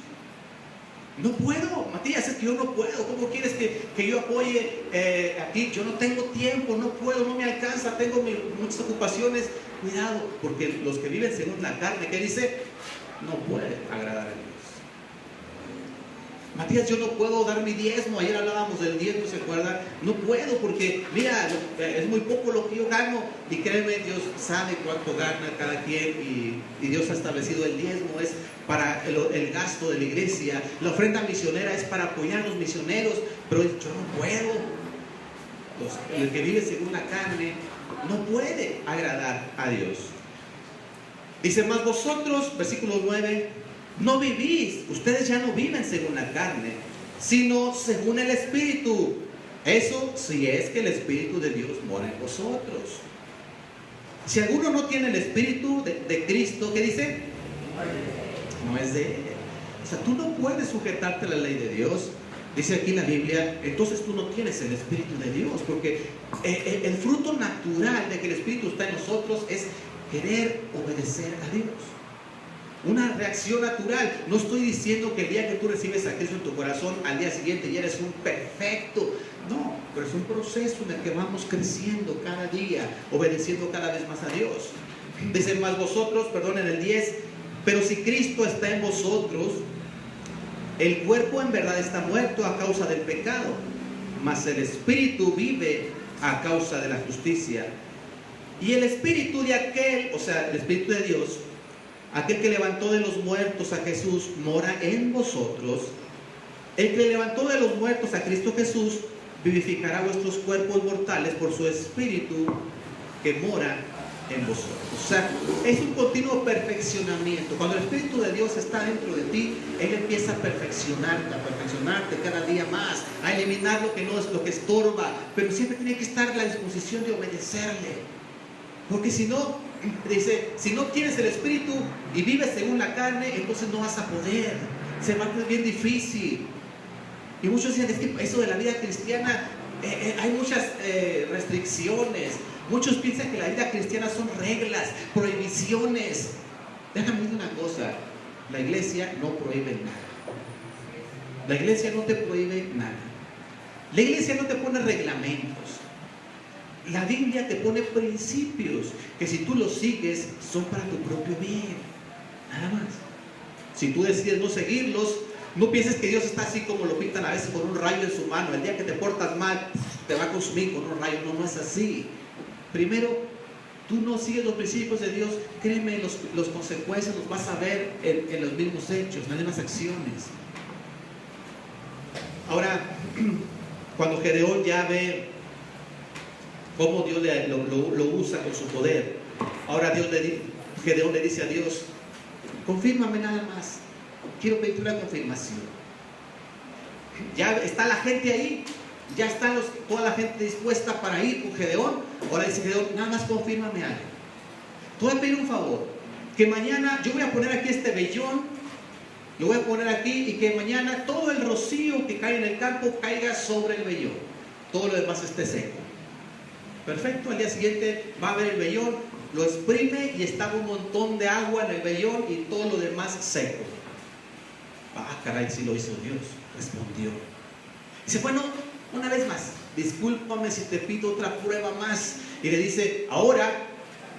[SPEAKER 1] No puedo, Matías, es que yo no puedo. ¿Cómo quieres que yo apoye aquí? Yo no tengo tiempo, no puedo, no me alcanza, tengo muchas ocupaciones. Cuidado, porque los que viven según la carne, ¿qué dice? No pueden agradar a Dios. Matías, yo no puedo dar mi diezmo. Ayer hablábamos del diezmo, ¿se acuerdan? No puedo porque, mira, es muy poco lo que yo gano. Y créeme, Dios sabe cuánto gana cada quien. Y Dios ha establecido el diezmo, es para el gasto de la iglesia. La ofrenda misionera es para apoyar a los misioneros. Pero yo no puedo. El que vive según la carne no puede agradar a Dios. Dice: mas vosotros, versículo 9, no vivís, ustedes ya no viven según la carne, sino según el Espíritu. Eso si es que el Espíritu de Dios mora en vosotros. Si alguno no tiene el Espíritu de Cristo, ¿qué dice? No es de él. O sea, tú no puedes sujetarte a la ley de Dios. Dice aquí la Biblia: entonces tú no tienes el Espíritu de Dios. Porque el fruto natural de que el Espíritu está en nosotros es querer obedecer a Dios. Una reacción natural. No estoy diciendo que el día que tú recibes a Cristo en tu corazón, al día siguiente ya eres un perfecto. No, pero es un proceso en el que vamos creciendo cada día, obedeciendo cada vez más a Dios. Dice: más vosotros, perdón, en el 10, pero si Cristo está en vosotros, el cuerpo en verdad está muerto a causa del pecado, mas el Espíritu vive a causa de la justicia. Y el Espíritu de aquel, o sea, el Espíritu de Dios, aquel que levantó de los muertos a Jesús, mora en vosotros. El que levantó de los muertos a Cristo Jesús vivificará vuestros cuerpos mortales por su Espíritu que mora en vosotros. O sea, es un continuo perfeccionamiento. Cuando el Espíritu de Dios está dentro de ti, Él empieza a perfeccionarte cada día más, a eliminar lo que no es, lo que estorba, pero siempre tiene que estar la disposición de obedecerle. Porque si no, dice, si no tienes el Espíritu y vives según la carne, entonces no vas a poder. Se va a hacer bien difícil. Y muchos dicen, es que eso de la vida cristiana, hay muchas restricciones. Muchos piensan que la vida cristiana son reglas, prohibiciones. Déjame decir una cosa, la iglesia no prohíbe nada. La iglesia no te prohíbe nada. La iglesia no te pone reglamentos. La Biblia te pone principios que si tú los sigues son para tu propio bien. Nada más. Si tú decides no seguirlos, no pienses que Dios está así como lo pintan a veces con un rayo en su mano. El día que te portas mal, te va a consumir con un rayo. No, no es así. Primero, tú no sigues los principios de Dios, créeme, los consecuencias los vas a ver en los mismos hechos, en las mismas acciones. Ahora, cuando Gedeón ya ve cómo Dios lo usa con su poder, ahora Gedeón le dice a Dios, confírmame nada más, quiero pedirte una confirmación. Ya está la gente ahí, ya está toda la gente dispuesta para ir con Gedeón. Ahora dice Gedeón, nada más confírmame algo. Te voy a pedir un favor, que mañana yo voy a poner aquí este vellón, lo voy a poner aquí, y que mañana todo el rocío que cae en el campo caiga sobre el vellón, todo lo demás esté seco. Perfecto, al día siguiente va a ver el vellón, lo exprime y estaba un montón de agua en el vellón y todo lo demás seco. Ah, caray, sí lo hizo Dios, respondió. Dice, bueno, una vez más, discúlpame si te pido otra prueba más. Y le dice, ahora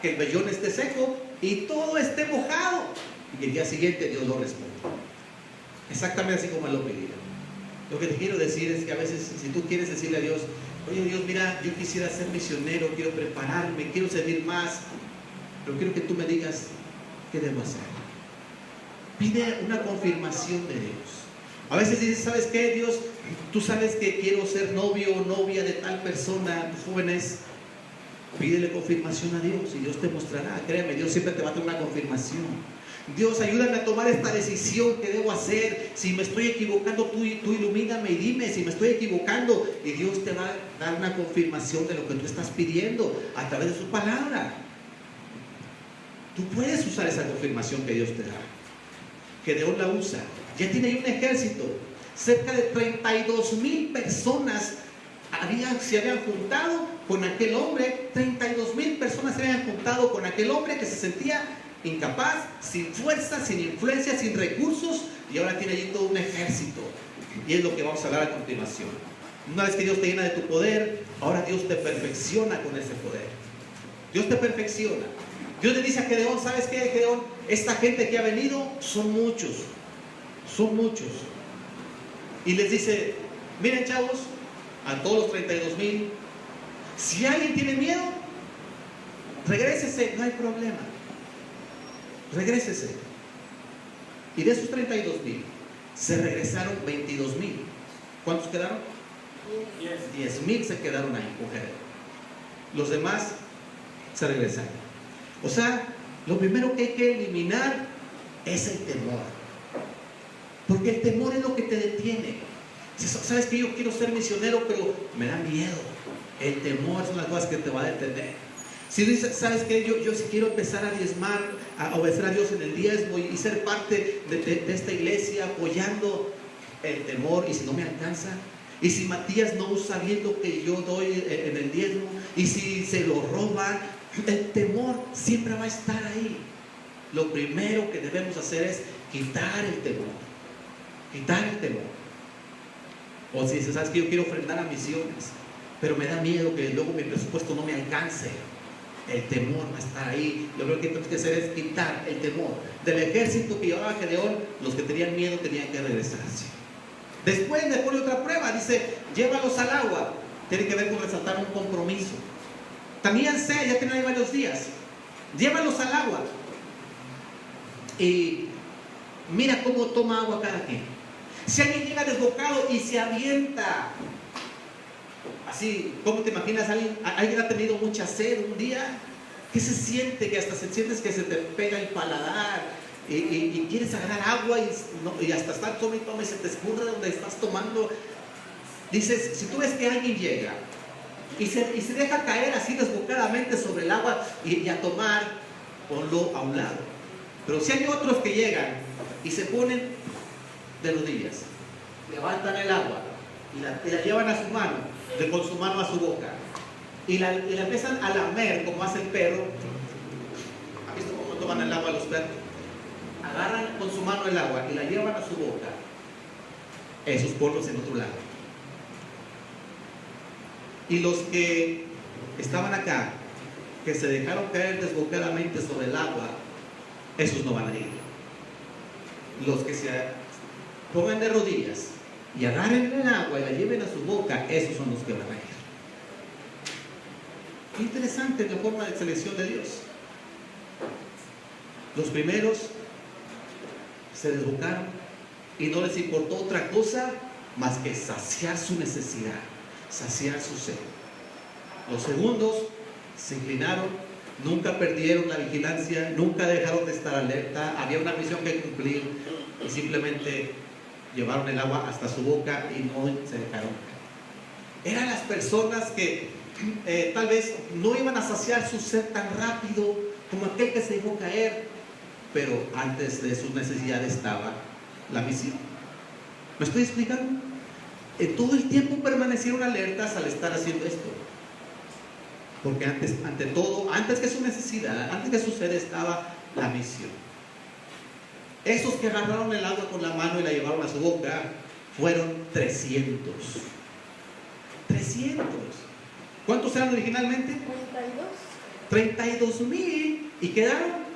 [SPEAKER 1] que el vellón esté seco y todo esté mojado. Y el día siguiente Dios lo responde. Exactamente así como Él lo pidió. Lo que te quiero decir es que a veces, si tú quieres decirle a Dios, oye Dios, mira, yo quisiera ser misionero, quiero prepararme, quiero servir más, pero quiero que tú me digas qué debo hacer. Pide una confirmación de Dios. A veces dices, ¿sabes qué, Dios? Tú sabes que quiero ser novio o novia de tal persona, jóvenes. Pídele confirmación a Dios y Dios te mostrará. Créeme, Dios siempre te va a dar una confirmación. Dios, ayúdame a tomar esta decisión que debo hacer. Si me estoy equivocando, tú ilumíname y dime si me estoy equivocando. Y Dios te va a dar una confirmación de lo que tú estás pidiendo a través de su palabra. Tú puedes usar esa confirmación que Dios te da. Gedeón la usa. Ya tiene ahí un ejército. Cerca de 32,000 personas se habían juntado con aquel hombre. 32,000 personas se habían juntado con aquel hombre que se sentía incapaz, sin fuerza, sin influencia, sin recursos, y ahora tiene allí todo un ejército. Y es lo que vamos a hablar a continuación. Una vez que Dios te llena de tu poder, ahora Dios te perfecciona con ese poder. Dios te perfecciona. Dios le dice a Gedeón, ¿sabes qué, Gedeón? Esta gente que ha venido son muchos. Son muchos. Y les dice, miren chavos, a todos los 32,000, si alguien tiene miedo, regrésese, no hay problema. Regrésese. Y de esos 32,000, se regresaron 22,000. ¿Cuántos quedaron? 10,000 se quedaron ahí, mujeres. Los demás se regresaron. O sea, lo primero que hay que eliminar es el temor. Porque el temor es lo que te detiene. Sabes que yo quiero ser misionero, pero me da miedo. El temor son las cosas que te va a detener. Si dices, ¿sabes qué? Yo sí quiero empezar a diezmar, a obedecer a Dios en el diezmo y ser parte de esta iglesia, apoyando el temor. Y si no me alcanza, y si Matías no usa bien lo que yo doy en el diezmo, y si se lo roban, el temor siempre va a estar ahí. Lo primero que debemos hacer es quitar el temor. Quitar el temor. O si dices, ¿sabes qué? Yo quiero ofrendar a misiones, pero me da miedo que luego mi presupuesto no me alcance. El temor va a estar ahí. Lo primero que tenemos que hacer es quitar el temor. Del ejército que llevaba Gedeón, los que tenían miedo tenían que regresarse. Después le pone otra prueba, dice, llévalos al agua. Tiene que ver con resaltar un compromiso. También ya tienen ahí varios días. Llévalos al agua. Y mira cómo toma agua cada quien. Si alguien llega desbocado y se avienta, así, ¿cómo te imaginas? ¿Alguien ha tenido mucha sed un día? ¿Qué se siente? Que hasta se sientes que se te pega el paladar y quieres agarrar agua y hasta estar toma y toma y se te escurre donde estás tomando. Dices, si tú ves que alguien llega y se deja caer así desbocadamente sobre el agua y a tomar, ponlo a un lado. Pero si hay otros que llegan y se ponen de rodillas, levantan el agua y la llevan a su mano, con su mano a su boca, y la empiezan a lamer como hace el perro. ¿Has visto cómo toman el agua los perros? Agarran con su mano el agua y la llevan a su boca. Esos ponlos en otro lado. Y los que estaban acá, que se dejaron caer desbocadamente sobre el agua, esos no van a ir. Los que se pongan de rodillas y agarren el agua y la lleven a su boca, esos son los que van a ir. Qué interesante la forma de selección de Dios. Los primeros se desbocaron y no les importó otra cosa más que saciar su necesidad, saciar su sed. Los segundos se inclinaron, nunca perdieron la vigilancia, nunca dejaron de estar alerta, había una misión que cumplir y simplemente llevaron el agua hasta su boca y no se dejaron. Eran las personas que tal vez no iban a saciar su sed tan rápido como aquel que se dejó caer, pero antes de sus necesidades estaba la misión. ¿Me estoy explicando? Todo el tiempo permanecieron alertas al estar haciendo esto, porque ante todo, antes que su necesidad, antes que su sed, estaba la misión. Esos que agarraron el agua con la mano y la llevaron a su boca fueron 300. 300. ¿Cuántos eran originalmente? 32,000 y quedaron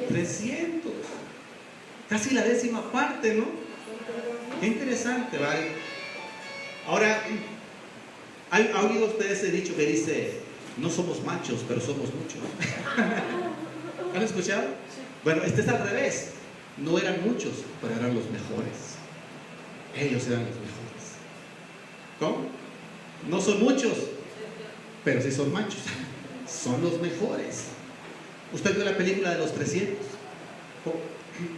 [SPEAKER 1] 300. Casi la décima parte, ¿no? Qué interesante, ¿vale? Ahora, ¿ha oído usted ese dicho que dice, no somos machos, pero somos muchos? ¿Han escuchado? Bueno, este es al revés. No eran muchos, pero eran los mejores. Ellos eran los mejores. ¿Cómo? No son muchos, pero sí son machos. Son los mejores. ¿Usted vio la película de los 300?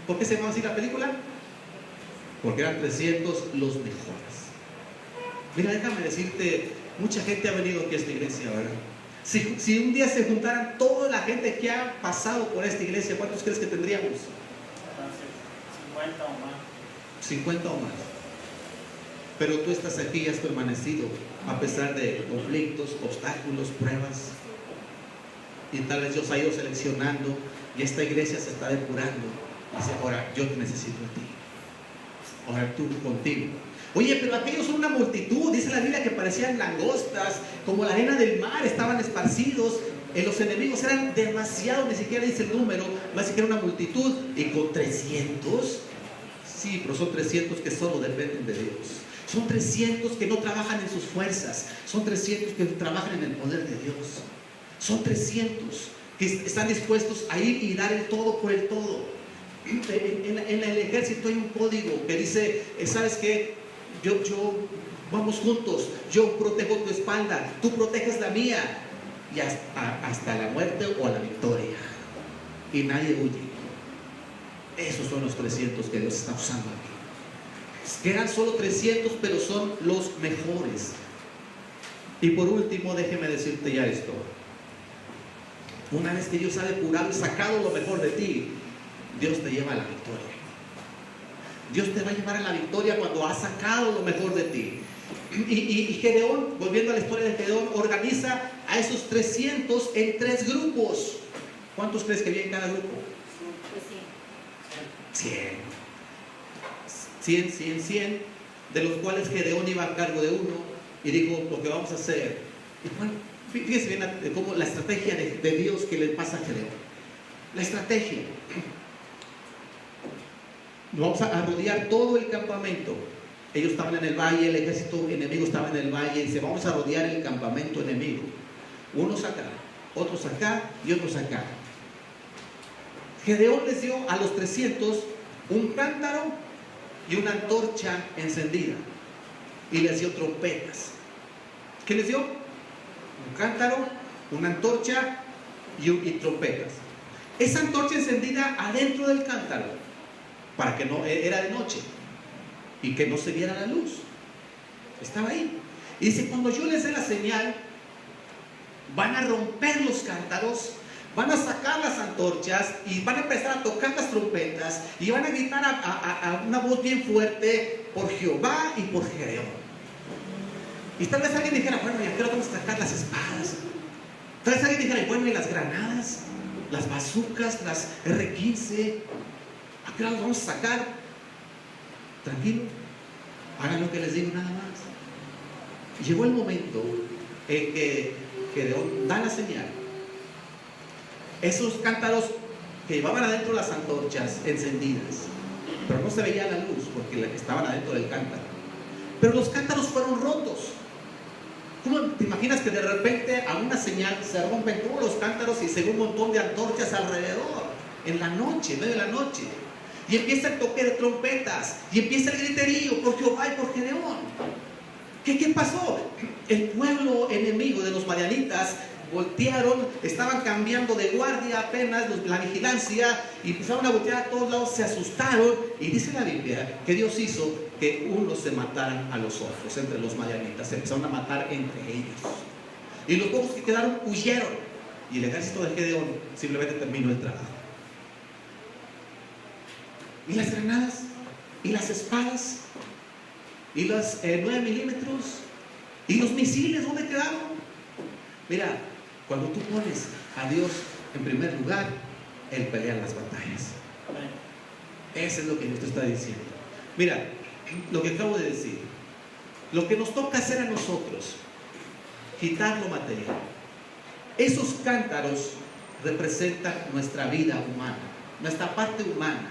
[SPEAKER 1] ¿Por qué se llama así la película? Porque eran 300 los mejores. Mira, déjame decirte, mucha gente ha venido aquí a esta iglesia, ¿verdad? Si un día se juntaran toda la gente que ha pasado por esta iglesia, ¿cuántos crees que tendríamos?
[SPEAKER 2] 50 o más.
[SPEAKER 1] 50 o más. Pero tú estás aquí y has permanecido a pesar de conflictos, obstáculos, pruebas. Y tal vez Dios ha ido seleccionando y esta iglesia se está depurando. Dice, ahora yo te necesito a ti. Ahora tú contigo. Oye, pero aquellos son una multitud. Dice la Biblia que parecían langostas, como la arena del mar, estaban esparcidos. Los enemigos eran demasiados, ni siquiera dice el número, más que era una multitud. Y con 300, sí, pero son 300 que solo dependen de Dios. Son 300 que no trabajan en sus fuerzas. Son 300 que trabajan en el poder de Dios. Son 300 que están dispuestos a ir y dar el todo por el todo. En el ejército hay un código que dice, ¿sabes qué? Vamos juntos, yo protejo tu espalda, tú proteges la mía, y hasta la muerte o la victoria, y nadie huye. Esos son los 300 que Dios está usando aquí. Quedan solo 300, pero son los mejores. Y por último, déjeme decirte ya esto. Una vez que Dios ha depurado y sacado lo mejor de ti, Dios te lleva a la victoria. Dios te va a llevar a la victoria cuando ha sacado lo mejor de ti. Y Gedeón, volviendo a la historia de Gedeón, organiza a esos 300 en 3 grupos. ¿Cuántos crees que había en cada grupo? 100, de los cuales Gedeón iba a cargo de uno y dijo, lo que vamos a hacer. Y bueno, fíjese bien cómo la estrategia de Dios que le pasa a Gedeón. La estrategia. Vamos a rodear todo el campamento. Ellos estaban en el valle, el ejército enemigo estaba en el valle. Dice, vamos a rodear el campamento enemigo. Unos acá, otros acá y otros acá. Gedeón les dio a los 300 un cántaro y una antorcha encendida. Y les dio trompetas. ¿Qué les dio? Un cántaro, una antorcha y trompetas. Esa antorcha encendida adentro del cántaro, para que no, era de noche y que no se viera la luz. Estaba ahí. Y dice, cuando yo les dé la señal, van a romper los cántaros, van a sacar las antorchas y van a empezar a tocar las trompetas y van a gritar a una voz bien fuerte por Jehová y por Gedeón. Y tal vez alguien dijera, bueno, ¿y a qué hora vamos a sacar las espadas? Tal vez alguien dijera, bueno, ¿y las granadas? Las bazucas, las R-15, ¿a qué hora las vamos a sacar? Tranquilo, hagan lo que les digo nada más. Llegó el momento en que Gedeón da la señal. Esos cántaros que llevaban adentro las antorchas encendidas, pero no se veía la luz porque estaban adentro del cántaro. Pero los cántaros fueron rotos. ¿Cómo te imaginas que de repente a una señal se rompen todos los cántaros y se ve un montón de antorchas alrededor? En la noche, en medio de la noche. Y empieza el toque de trompetas. Y empieza el griterío por Jehová y por Gedeón. ¿Qué pasó? El pueblo enemigo de los madianitas voltearon, estaban cambiando de guardia apenas la vigilancia y empezaron a voltear a todos lados, se asustaron y dice la Biblia que Dios hizo que unos se mataran a los otros entre los madianitas, se empezaron a matar entre ellos y los pocos que quedaron huyeron y el ejército de Gedeón simplemente terminó el trabajo. Y las granadas y las espadas y los 9 milímetros y los misiles, ¿dónde quedaron? Mira, cuando tú pones a Dios en primer lugar, Él pelea las batallas. Eso es lo que Dios te está diciendo. Mira, lo que acabo de decir, lo que nos toca hacer a nosotros, quitar lo material. Esos cántaros representan nuestra vida humana, nuestra parte humana,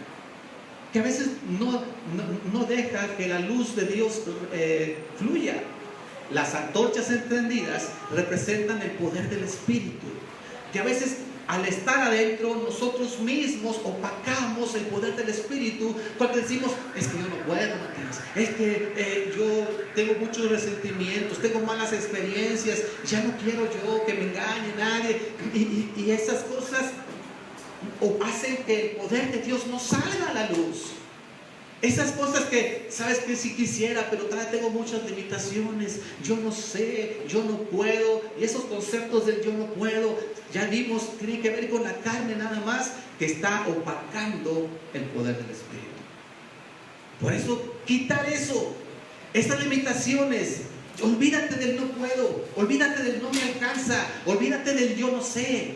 [SPEAKER 1] que a veces no deja que la luz de Dios fluya. Las antorchas encendidas representan el poder del Espíritu, que a veces al estar adentro nosotros mismos opacamos el poder del Espíritu cuando decimos, es que yo no puedo, Matías, es que yo tengo muchos resentimientos, tengo malas experiencias, ya no quiero yo que me engañe nadie, y esas cosas hacen que el poder de Dios no salga a la luz. Esas cosas que, sabes que sí quisiera, pero todavía tengo muchas limitaciones, yo no sé, yo no puedo, y esos conceptos del yo no puedo, ya vimos, tienen que ver con la carne nada más, que está opacando el poder del Espíritu. Por eso, quitar eso, esas limitaciones, olvídate del no puedo, olvídate del no me alcanza, olvídate del yo no sé,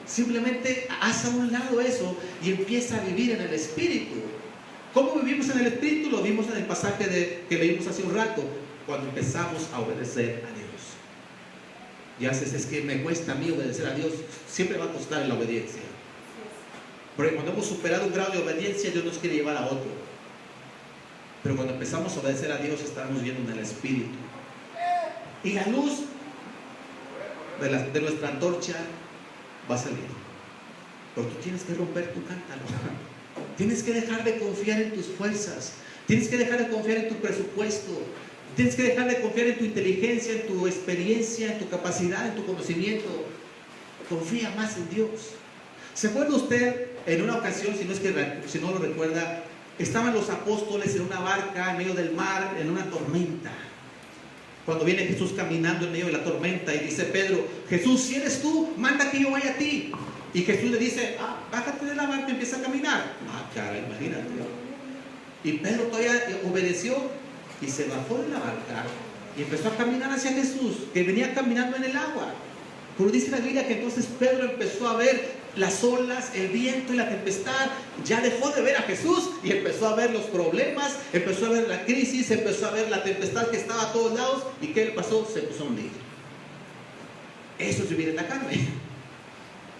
[SPEAKER 1] simplemente haz a un lado eso y empieza a vivir en el Espíritu. ¿Cómo vivimos en el Espíritu? Lo vimos en el pasaje que leímos hace un rato, cuando empezamos a obedecer a Dios. Y haces, es que me cuesta a mí obedecer a Dios, siempre va a costar en la obediencia. Porque cuando hemos superado un grado de obediencia, Dios nos quiere llevar a otro. Pero cuando empezamos a obedecer a Dios, estamos viendo en el Espíritu. Y la luz de nuestra antorcha va a salir. Pero tú tienes que romper tu cántaro. Tienes que dejar de confiar en tus fuerzas. Tienes que dejar de confiar en tu presupuesto. Tienes que dejar de confiar en tu inteligencia, en tu experiencia, en tu capacidad, en tu conocimiento. Confía más en Dios. ¿Se acuerda usted en una ocasión, si no lo recuerda, estaban los apóstoles en una barca en medio del mar, en una tormenta? Cuando viene Jesús caminando en medio de la tormenta y dice Pedro, Jesús, si eres tú, manda que yo vaya a ti. Y Jesús le dice, bájate de la barca y empieza a caminar. Cara, imagínate. Y Pedro todavía obedeció y se bajó de la barca y empezó a caminar hacia Jesús, que venía caminando en el agua. Pero dice la Biblia que entonces Pedro empezó a ver las olas, el viento y la tempestad. Ya dejó de ver a Jesús y empezó a ver los problemas, empezó a ver la crisis, empezó a ver la tempestad que estaba a todos lados. ¿Y qué le pasó? Se empezó a hundir. Eso es vivir en la carne.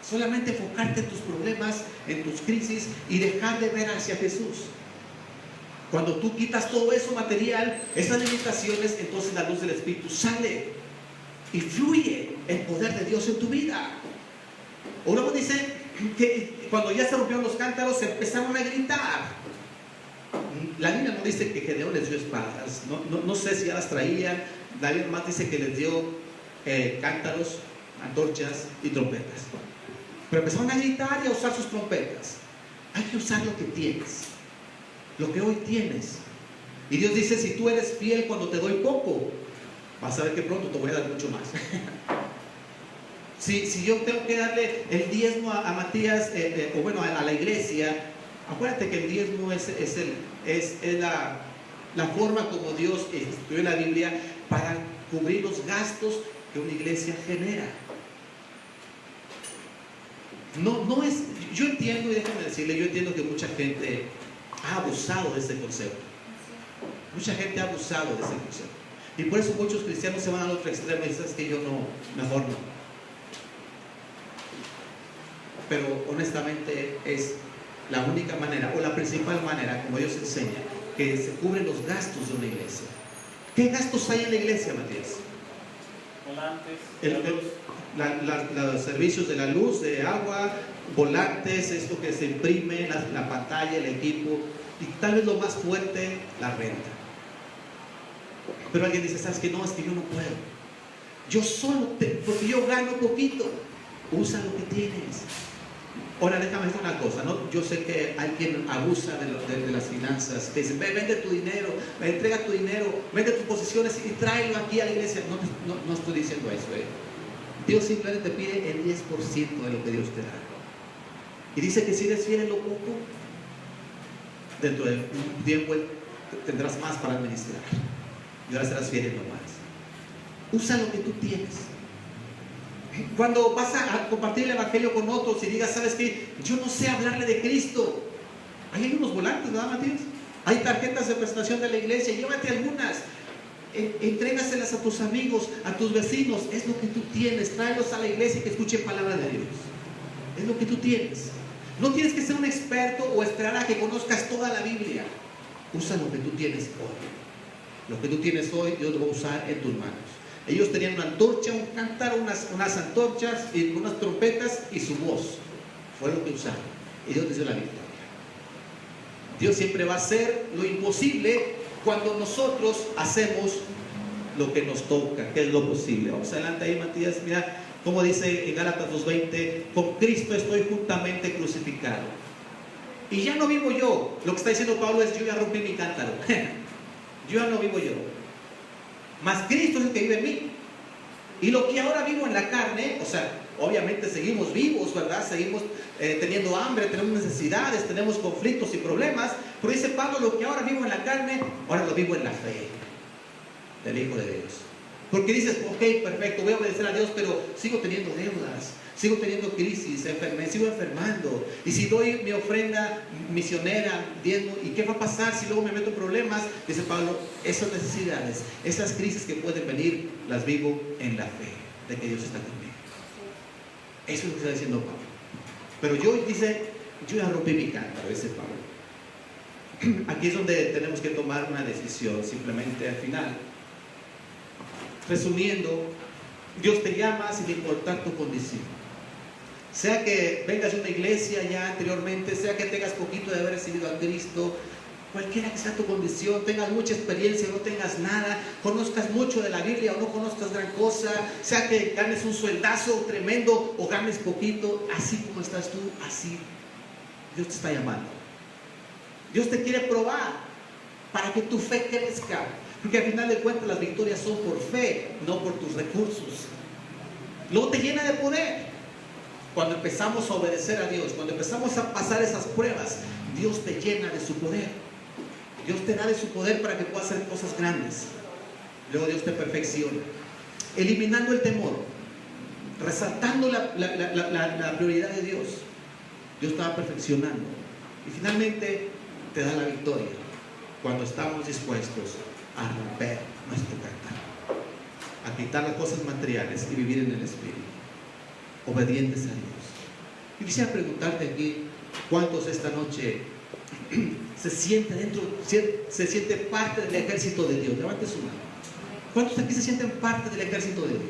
[SPEAKER 1] Solamente enfocarte en tus problemas, en tus crisis y dejar de ver hacia Jesús. Cuando tú quitas todo eso material, esas limitaciones, entonces la luz del Espíritu sale y fluye el poder de Dios en tu vida. Luego dice que cuando ya se rompieron los cántaros, empezaron a gritar. La Biblia no dice que Gedeón les dio espadas, no sé si ya las traían. La Biblia más dice que les dio cántaros, antorchas y trompetas. Pero empezaron a gritar y a usar sus trompetas. Hay que usar lo que tienes, lo que hoy tienes. Y Dios dice, si tú eres fiel cuando te doy poco, vas a ver que pronto te voy a dar mucho más. Si yo tengo que darle el diezmo a Matías, o bueno, a la iglesia, acuérdate que el diezmo es la forma como Dios escribió en la Biblia para cubrir los gastos que una iglesia genera. No es, yo entiendo, y déjame decirle, yo entiendo que mucha gente ha abusado de ese concepto. Mucha gente ha abusado de ese concepto. Y por eso muchos cristianos se van al otro extremo y dicen, es que yo no, mejor no. Pero honestamente es la única manera, o la principal manera, como Dios enseña, que se cubren los gastos de una iglesia. ¿Qué gastos hay en la iglesia, Matías?
[SPEAKER 2] Volantes,
[SPEAKER 1] los servicios de la luz, de agua, volantes, esto que se imprime, la pantalla, el equipo, y tal vez lo más fuerte, la renta. Pero alguien dice, ¿sabes qué? No, es que yo no puedo. Yo solo, porque yo gano poquito. Usa lo que tienes. Ahora déjame decir una cosa, ¿no? Yo sé que alguien abusa de las finanzas. Te dice, vende tu dinero, entrega tu dinero, vende tus posesiones y tráelo aquí a la iglesia. No estoy diciendo eso, ¿eh? Dios simplemente te pide el 10% de lo que Dios te da. Y dice que si eres fiel en lo poco, dentro de un tiempo tendrás más para administrar. Y ahora serás fiel en lo más. Usa lo que tú tienes. Cuando vas a compartir el evangelio con otros y digas, ¿sabes qué? Yo no sé hablarle de Cristo. Ahí hay unos volantes, ¿verdad, Matías? Hay tarjetas de presentación de la iglesia, llévate algunas. Entrégaselas a tus amigos, a tus vecinos. Es lo que tú tienes. Tráelos a la iglesia y que escuchen palabra de Dios. Es lo que tú tienes. No tienes que ser un experto o esperar a que conozcas toda la Biblia. Usa lo que tú tienes hoy. Lo que tú tienes hoy, Dios lo va a usar en tus manos. Ellos tenían una antorcha, un cántaro, unas antorchas y unas trompetas y su voz. Fue lo que usaron. Y Dios les dio la victoria. Dios siempre va a hacer lo imposible cuando nosotros hacemos lo que nos toca, que es lo posible. Vamos adelante ahí, Matías. Mira cómo dice en Gálatas 2:20: con Cristo estoy juntamente crucificado. Y ya no vivo yo. Lo que está diciendo Pablo es: yo ya rompí mi cántaro. Yo ya no vivo yo. Mas Cristo es el que vive en mí. Y lo que ahora vivo en la carne, o sea, obviamente seguimos vivos, ¿verdad? Seguimos teniendo hambre, tenemos necesidades, tenemos conflictos y problemas. Pero dice Pablo: lo que ahora vivo en la carne, ahora lo vivo en la fe del Hijo de Dios. Porque dices, ok, perfecto, voy a obedecer a Dios, pero sigo teniendo deudas, sigo teniendo crisis, sigo enfermando. Y si doy mi ofrenda misionera, diezmo, ¿y qué va a pasar si luego me meto en problemas? Dice Pablo: esas necesidades, esas crisis que pueden venir, las vivo en la fe de que Dios está conmigo. Eso es lo que está diciendo Pablo. Pero dice, yo ya rompí mi cántaro, dice Pablo. Aquí es donde tenemos que tomar una decisión, simplemente al final. Resumiendo, Dios te llama sin importar tu condición. Sea que vengas de una iglesia ya anteriormente, sea que tengas poquito de haber recibido a Cristo, cualquiera que sea tu condición, tengas mucha experiencia o no tengas nada, conozcas mucho de la Biblia o no conozcas gran cosa, sea que ganes un sueldazo tremendo o ganes poquito, así como estás tú, así Dios te está llamando. Dios te quiere probar para que tu fe crezca. Porque al final de cuentas las victorias son por fe, no por tus recursos. Luego te llena de poder. Cuando empezamos a obedecer a Dios, cuando empezamos a pasar esas pruebas, Dios te llena de su poder. Dios te da de su poder para que puedas hacer cosas grandes. Luego Dios te perfecciona. Eliminando el temor, resaltando la prioridad de Dios. Dios te va perfeccionando. Y finalmente te da la victoria cuando estamos dispuestos a romper nuestro cántaro, a quitar las cosas materiales y vivir en el Espíritu, obedientes a Dios. Y quisiera preguntarte aquí, ¿cuántos esta noche se siente parte del ejército de Dios? Levante su mano. ¿Cuántos aquí se sienten parte del ejército de Dios?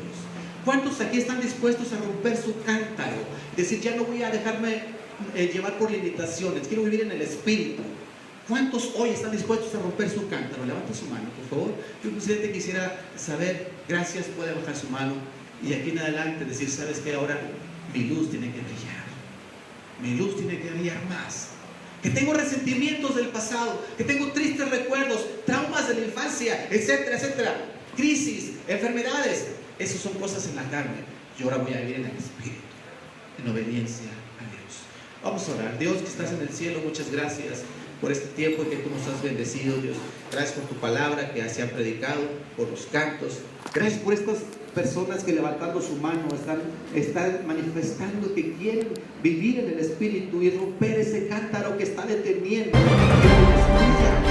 [SPEAKER 1] ¿Cuántos aquí están dispuestos a romper su cántaro? Decir, ya no voy a dejarme llevar por limitaciones, quiero vivir en el Espíritu. ¿Cuántos hoy están dispuestos a romper su cántaro? Levanta su mano, por favor. Yo presidente quisiera saber, gracias, puede bajar su mano y aquí en adelante decir, ¿sabes qué? Ahora mi luz tiene que brillar. Mi luz tiene que brillar más. Que tengo resentimientos del pasado, que tengo tristes recuerdos, traumas de la infancia, etcétera, etcétera. Crisis, enfermedades. Esas son cosas en la carne. Yo ahora voy a vivir en el Espíritu, en obediencia a Dios. Vamos a orar. Dios que estás en el cielo, muchas gracias por este tiempo en que tú nos has bendecido, Dios. Gracias por tu palabra que se ha predicado, por los cantos. Gracias por estas personas que levantando su mano están manifestando que quieren vivir en el Espíritu y romper ese cántaro que está deteniendo, que les brilla,